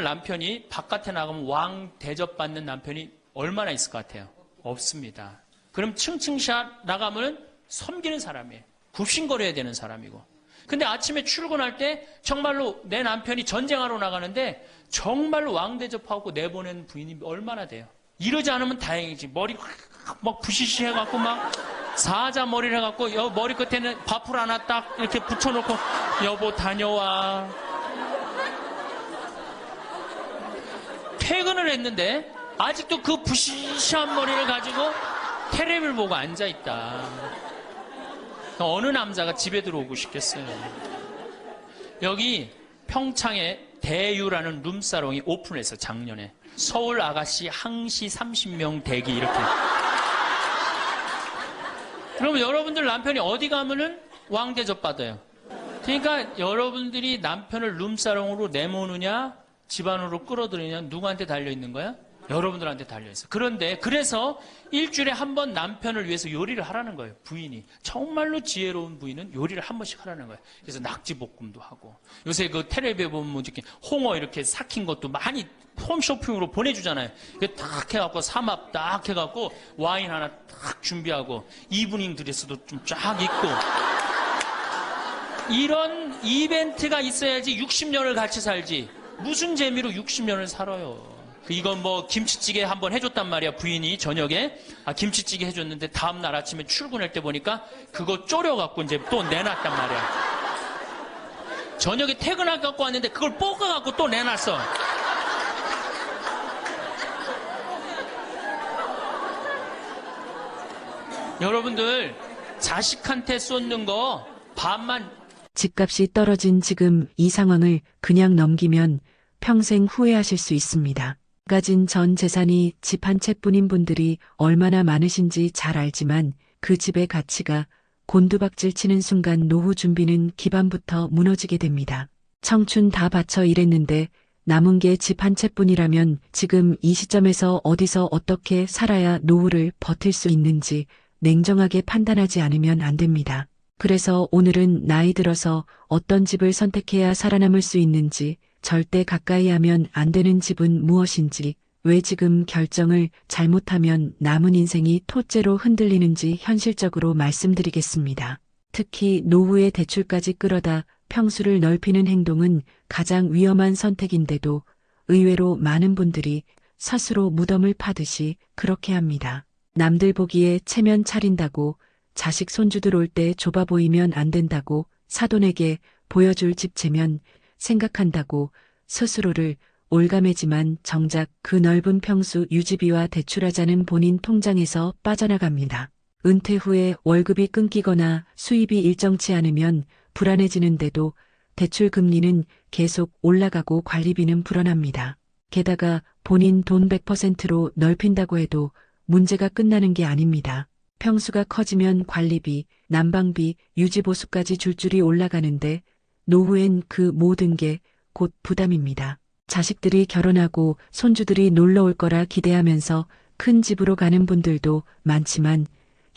A: 남편이 바깥에 나가면 왕 대접받는 남편이 얼마나 있을 것 같아요? 없습니다. 그럼 층층샷 나가면 섬기는 사람이에요. 굽신거려야 되는 사람이고. 근데 아침에 출근할 때 정말로 내 남편이 전쟁하러 나가는데 정말로 왕 대접하고 내보낸 부인이 얼마나 돼요? 이러지 않으면 다행이지. 머리 막 부시시 해갖고 막 사자 머리를 해갖고 머리 끝에는 밥풀 하나 딱 이렇게 붙여놓고 여보 다녀와. 퇴근을 했는데 아직도 그 부시시한 머리를 가지고 테레비를 보고 앉아있다. 어느 남자가 집에 들어오고 싶겠어요. 여기 평창에 대유라는 룸사롱이 오픈했어, 작년에. 서울 아가씨 항시 30명 대기 이렇게. 그러면 여러분들 남편이 어디 가면은 왕대접 받아요. 그러니까 여러분들이 남편을 룸사롱으로 내모느냐 집안으로 끌어들이냐 누구한테 달려있는 거야? 여러분들한테 달려있어. 그런데 그래서 일주일에 한 번 남편을 위해서 요리를 하라는 거예요. 부인이. 정말로 지혜로운 부인은 요리를 한 번씩 하라는 거예요. 그래서 낙지볶음도 하고. 요새 그 텔레비에 보면 뭐 이렇게 홍어 이렇게 삭힌 것도 많이 홈쇼핑으로 보내주잖아요. 딱 해갖고 삼합 딱 해갖고 와인 하나 딱 준비하고 이브닝 드레스도 좀 쫙 입고. 이런 이벤트가 있어야지 60년을 같이 살지. 무슨 재미로 60년을 살아요. 이건 뭐 김치찌개 한번 해줬단 말이야. 부인이 저녁에 김치찌개 해줬는데 다음날 아침에 출근할 때 보니까 그거 졸여갖고 이제 또 내놨단 말이야. 저녁에 퇴근할 갖고 왔는데 그걸 볶아갖고 또 내놨어. 여러분들 자식한테 쏟는 거 반만.
B: 집값이 떨어진 지금 이 상황을 그냥 넘기면 평생 후회하실 수 있습니다. 가진 전 재산이 집 한 채뿐인 분들이 얼마나 많으신지 잘 알지만 그 집의 가치가 곤두박질 치는 순간 노후 준비는 기반부터 무너지게 됩니다. 청춘 다 바쳐 일했는데 남은 게 집 한 채뿐이라면 지금 이 시점에서 어디서 어떻게 살아야 노후를 버틸 수 있는지 냉정하게 판단하지 않으면 안 됩니다. 그래서 오늘은 나이 들어서 어떤 집을 선택해야 살아남을 수 있는지, 절대 가까이 하면 안 되는 집은 무엇인지, 왜 지금 결정을 잘못하면 남은 인생이 토째로 흔들리는지 현실적으로 말씀드리겠습니다. 특히 노후의 대출까지 끌어다 평수를 넓히는 행동은 가장 위험한 선택인데도 의외로 많은 분들이 스스로 무덤을 파듯이 그렇게 합니다. 남들 보기에 체면 차린다고, 자식 손주들 올 때 좁아 보이면 안 된다고, 사돈에게 보여줄 집채면 생각한다고 스스로를 올가매지만 정작 그 넓은 평수 유지비와 대출하자는 본인 통장에서 빠져나갑니다. 은퇴 후에 월급이 끊기거나 수입이 일정치 않으면 불안해지는데도 대출 금리는 계속 올라가고 관리비는 불어납니다. 게다가 본인 돈 100%로 넓힌다고 해도 문제가 끝나는 게 아닙니다. 평수가 커지면 관리비, 난방비, 유지보수까지 줄줄이 올라가는데 노후엔 그 모든 게 곧 부담입니다. 자식들이 결혼하고 손주들이 놀러 올 거라 기대하면서 큰 집으로 가는 분들도 많지만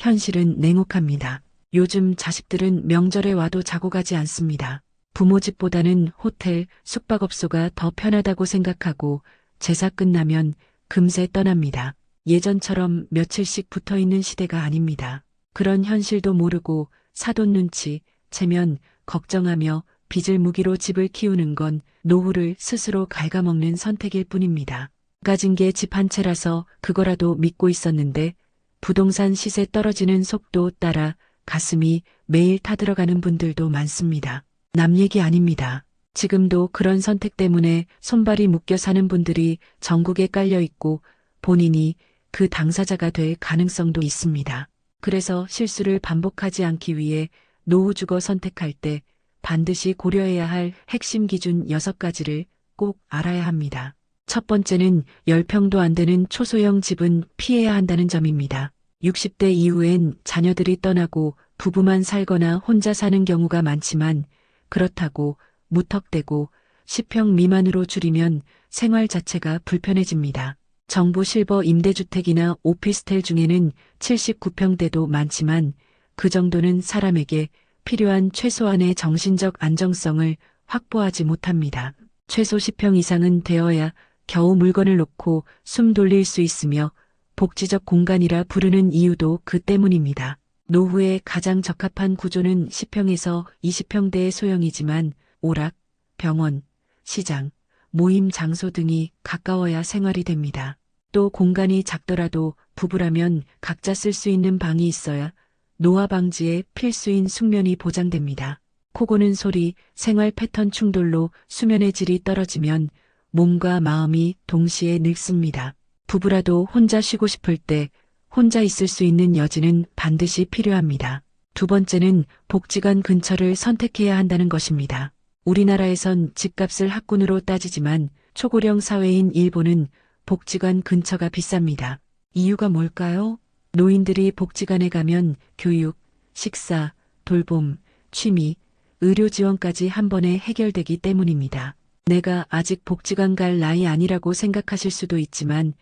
B: 현실은 냉혹합니다. 요즘 자식들은 명절에 와도 자고 가지 않습니다. 부모 집보다는 호텔, 숙박업소가 더 편하다고 생각하고 제사 끝나면 금세 떠납니다. 예전처럼 며칠씩 붙어 있는 시대가 아닙니다. 그런 현실도 모르고 사돈 눈치 채면 걱정하며 빚을 무기로 집을 키우는 건 노후를 스스로 갉아먹는 선택일 뿐입니다. 가진 게 집 한 채라서 그거라도 믿고 있었는데 부동산 시세 떨어지는 속도 따라 가슴이 매일 타들어가는 분들도 많습니다. 남 얘기 아닙니다. 지금도 그런 선택 때문에 손발이 묶여 사는 분들이 전국에 깔려 있고 본인이 그 당사자가 될 가능성도 있습니다. 그래서 실수를 반복하지 않기 위해 노후주거 선택할 때 반드시 고려해야 할 핵심 기준 6가지를 꼭 알아야 합니다. 첫 번째는 10평도 안 되는 초소형 집은 피해야 한다는 점입니다. 60대 이후엔 자녀들이 떠나고 부부만 살거나 혼자 사는 경우가 많지만 그렇다고 무턱대고 10평 미만으로 줄이면 생활 자체가 불편해집니다. 정부 실버 임대주택이나 오피스텔 중에는 79평대도 많지만 그 정도는 사람에게 필요한 최소한의 정신적 안정성을 확보하지 못합니다. 최소 10평 이상은 되어야 겨우 물건을 놓고 숨 돌릴 수 있으며 복지적 공간이라 부르는 이유도 그 때문입니다. 노후에 가장 적합한 구조는 10평에서 20평대의 소형이지만 오락, 병원, 시장, 모임 장소 등이 가까워야 생활이 됩니다. 또 공간이 작더라도 부부라면 각자 쓸 수 있는 방이 있어야 노화 방지에 필수인 숙면이 보장됩니다. 코 고는 소리, 생활 패턴 충돌로 수면의 질이 떨어지면 몸과 마음이 동시에 늙습니다. 부부라도 혼자 쉬고 싶을 때 혼자 있을 수 있는 여지는 반드시 필요합니다. 두 번째는 복지관 근처를 선택해야 한다는 것입니다. 우리나라에선 집값을 학군으로 따지지만 초고령 사회인 일본은 복지관 근처가 비쌉니다. 이유가 뭘까요? 노인들이 복지관에 가면 교육, 식사, 돌봄, 취미, 의료 지원까지 한 번에 해결되기 때문입니다. 내가 아직 복지관 갈 나이 아니라고 생각하실 수도 있지만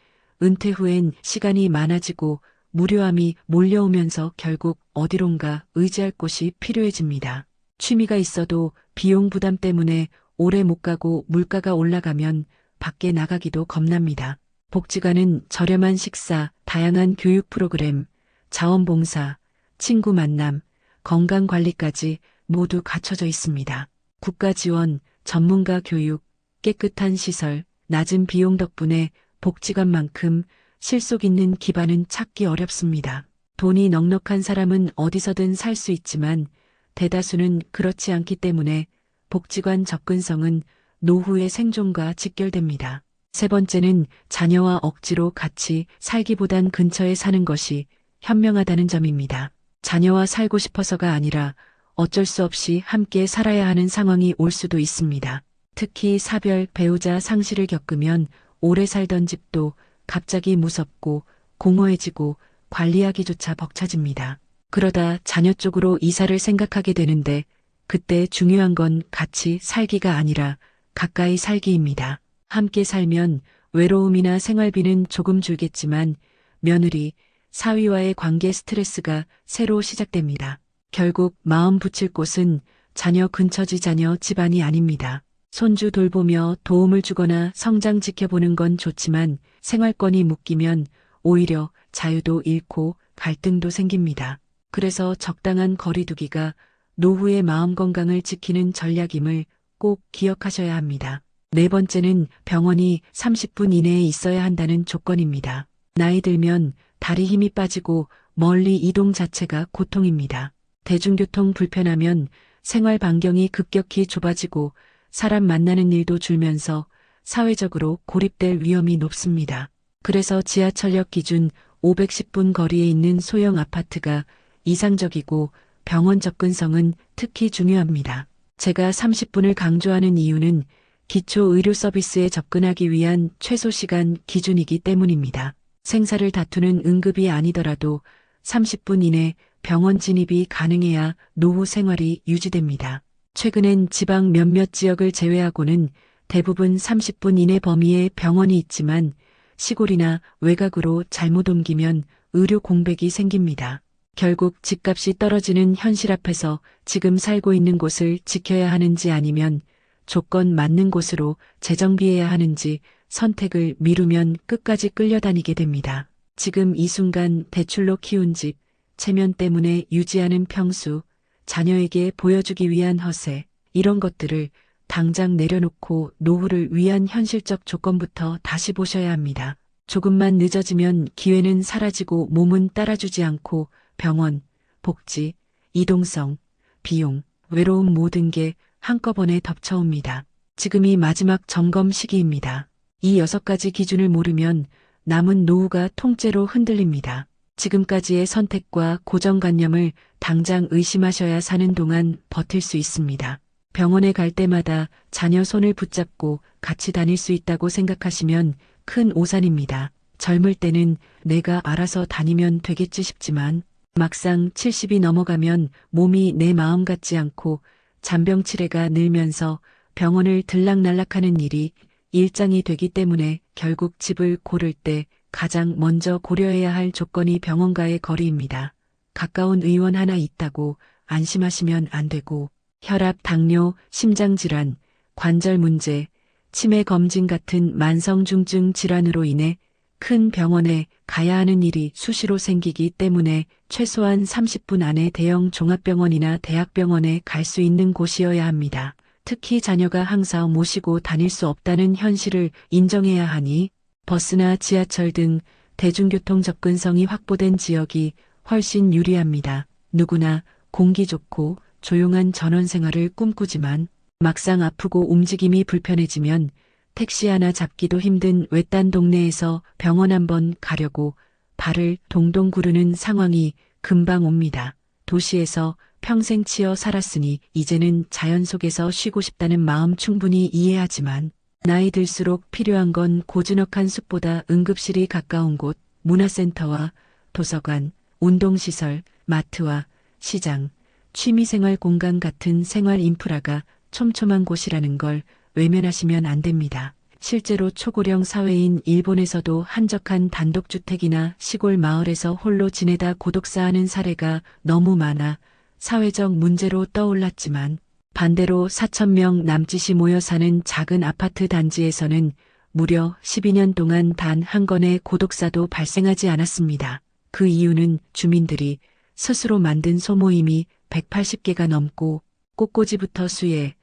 B: 은퇴 후엔 시간이 많아지고 무료함이 몰려오면서 결국 어디론가 의지할 곳이 필요해집니다. 취미가 있어도 비용 부담 때문에 오래 못 가고 물가가 올라가면 밖에 나가기도 겁납니다. 복지관은 저렴한 식사, 다양한 교육 프로그램, 자원봉사, 친구 만남, 건강관리까지 모두 갖춰져 있습니다. 국가 지원, 전문가 교육, 깨끗한 시설, 낮은 비용 덕분에 복지관만큼 실속 있는 기반은 찾기 어렵습니다. 돈이 넉넉한 사람은 어디서든 살 수 있지만 대다수는 그렇지 않기 때문에 복지관 접근성은 노후의 생존과 직결됩니다. 세 번째는 자녀와 억지로 같이 살기보단 근처에 사는 것이 현명하다는 점입니다. 자녀와 살고 싶어서가 아니라 어쩔 수 없이 함께 살아야 하는 상황이 올 수도 있습니다. 특히 사별, 배우자 상실을 겪으면 오래 살던 집도 갑자기 무섭고 공허해지고 관리하기조차 벅차집니다. 그러다 자녀 쪽으로 이사를 생각하게 되는데 그때 중요한 건 같이 살기가 아니라 가까이 살기입니다. 함께 살면 외로움이나 생활비는 조금 줄겠지만 며느리, 사위와의 관계 스트레스가 새로 시작됩니다. 결국 마음 붙일 곳은 자녀 근처지 자녀 집안이 아닙니다. 손주 돌보며 도움을 주거나 성장 지켜보는 건 좋지만 생활권이 묶이면 오히려 자유도 잃고 갈등도 생깁니다. 그래서 적당한 거리두기가 노후의 마음 건강을 지키는 전략임을 꼭 기억하셔야 합니다. 네 번째는 병원이 30분 이내에 있어야 한다는 조건입니다. 나이 들면 다리 힘이 빠지고 멀리 이동 자체가 고통입니다. 대중교통 불편하면 생활 반경이 급격히 좁아지고 사람 만나는 일도 줄면서 사회적으로 고립될 위험이 높습니다. 그래서 지하철역 기준 510분 거리에 있는 소형 아파트가 이상적이고 병원 접근성은 특히 중요합니다. 제가 30분을 강조하는 이유는 기초 의료 서비스에 접근하기 위한 최소 시간 기준이기 때문입니다. 생사를 다투는 응급이 아니더라도 30분 이내 병원 진입이 가능해야 노후 생활이 유지됩니다. 최근엔 지방 몇몇 지역을 제외하고는 대부분 30분 이내 범위의 병원이 있지만 시골이나 외곽으로 잘못 옮기면 의료 공백이 생깁니다. 결국 집값이 떨어지는 현실 앞에서 지금 살고 있는 곳을 지켜야 하는지 아니면 조건 맞는 곳으로 재정비해야 하는지 선택을 미루면 끝까지 끌려다니게 됩니다. 지금 이 순간 대출로 키운 집, 체면 때문에 유지하는 평수, 자녀에게 보여주기 위한 허세, 이런 것들을 당장 내려놓고 노후를 위한 현실적 조건부터 다시 보셔야 합니다. 조금만 늦어지면 기회는 사라지고 몸은 따라주지 않고 병원, 복지, 이동성, 비용, 외로움 모든 게 한꺼번에 덮쳐옵니다. 지금이 마지막 점검 시기입니다. 이 6가지 기준을 모르면 남은 노후가 통째로 흔들립니다. 지금까지의 선택과 고정관념을 당장 의심하셔야 사는 동안 버틸 수 있습니다. 병원에 갈 때마다 자녀 손을 붙잡고 같이 다닐 수 있다고 생각하시면 큰 오산입니다. 젊을 때는 내가 알아서 다니면 되겠지 싶지만 막상 70이 넘어가면 몸이 내 마음 같지 않고 잔병치레가 늘면서 병원을 들락날락하는 일이 일상이 되기 때문에 결국 집을 고를 때 가장 먼저 고려해야 할 조건이 병원과의 거리입니다. 가까운 의원 하나 있다고 안심하시면 안 되고 혈압, 당뇨, 심장질환, 관절 문제, 치매 검진 같은 만성중증 질환으로 인해 큰 병원에 가야 하는 일이 수시로 생기기 때문에 최소한 30분 안에 대형 종합병원이나 대학병원에 갈 수 있는 곳이어야 합니다. 특히 자녀가 항상 모시고 다닐 수 없다는 현실을 인정해야 하니 버스나 지하철 등 대중교통 접근성이 확보된 지역이 훨씬 유리합니다. 누구나 공기 좋고 조용한 전원 생활을 꿈꾸지만 막상 아프고 움직임이 불편해지면 택시 하나 잡기도 힘든 외딴 동네에서 병원 한번 가려고 발을 동동 구르는 상황이 금방 옵니다. 도시에서 평생 치여 살았으니 이제는 자연 속에서 쉬고 싶다는 마음 충분히 이해하지만 나이 들수록 필요한 건 고즈넉한 숲보다 응급실이 가까운 곳, 문화센터와 도서관, 운동시설, 마트와 시장, 취미생활 공간 같은 생활 인프라가 촘촘한 곳이라는 걸 외면하시면 안 됩니다. 실제로 초고령 사회인 일본에서도 한적한 단독주택이나 시골 마을에서 홀로 지내다 고독사하는 사례가 너무 많아 사회적 문제로 떠올랐지만 반대로 4,000명 남짓이 모여 사는 작은 아파트 단지에서는 무려 12년 동안 단 한 건의 고독사도 발생하지 않았습니다. 그 이유는 주민들이 스스로 만든 소모임이 180개가 넘고 꽃꽂이부터 수예,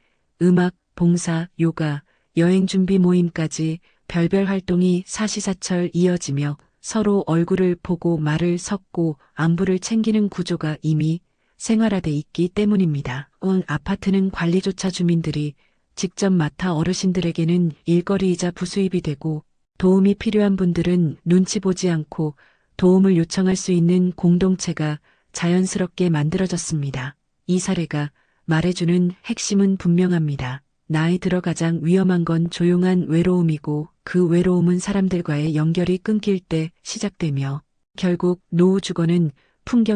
B: 음악, 봉사, 요가, 여행 준비 모임까지 별별 활동이 사시사철 이어지며 서로 얼굴을 보고 말을 섞고 안부를 챙기는 구조가 이미 생활화돼 있기 때문입니다. 아파트는 관리조차 주민들이 직접 맡아 어르신들에게는 일거리이자 부수입이 되고 도움이 필요한 분들은 눈치 보지 않고 도움을 요청할 수 있는 공동체가 자연스럽게 만들어졌습니다. 이 사례가 말해주는 핵심은 분명합니다. 나이 들어 가장 위험한 건 조용한 외로움이고 그 외로움은 사람들과의 연결이 끊길 때 시작되며 결국 노후 주거는 풍경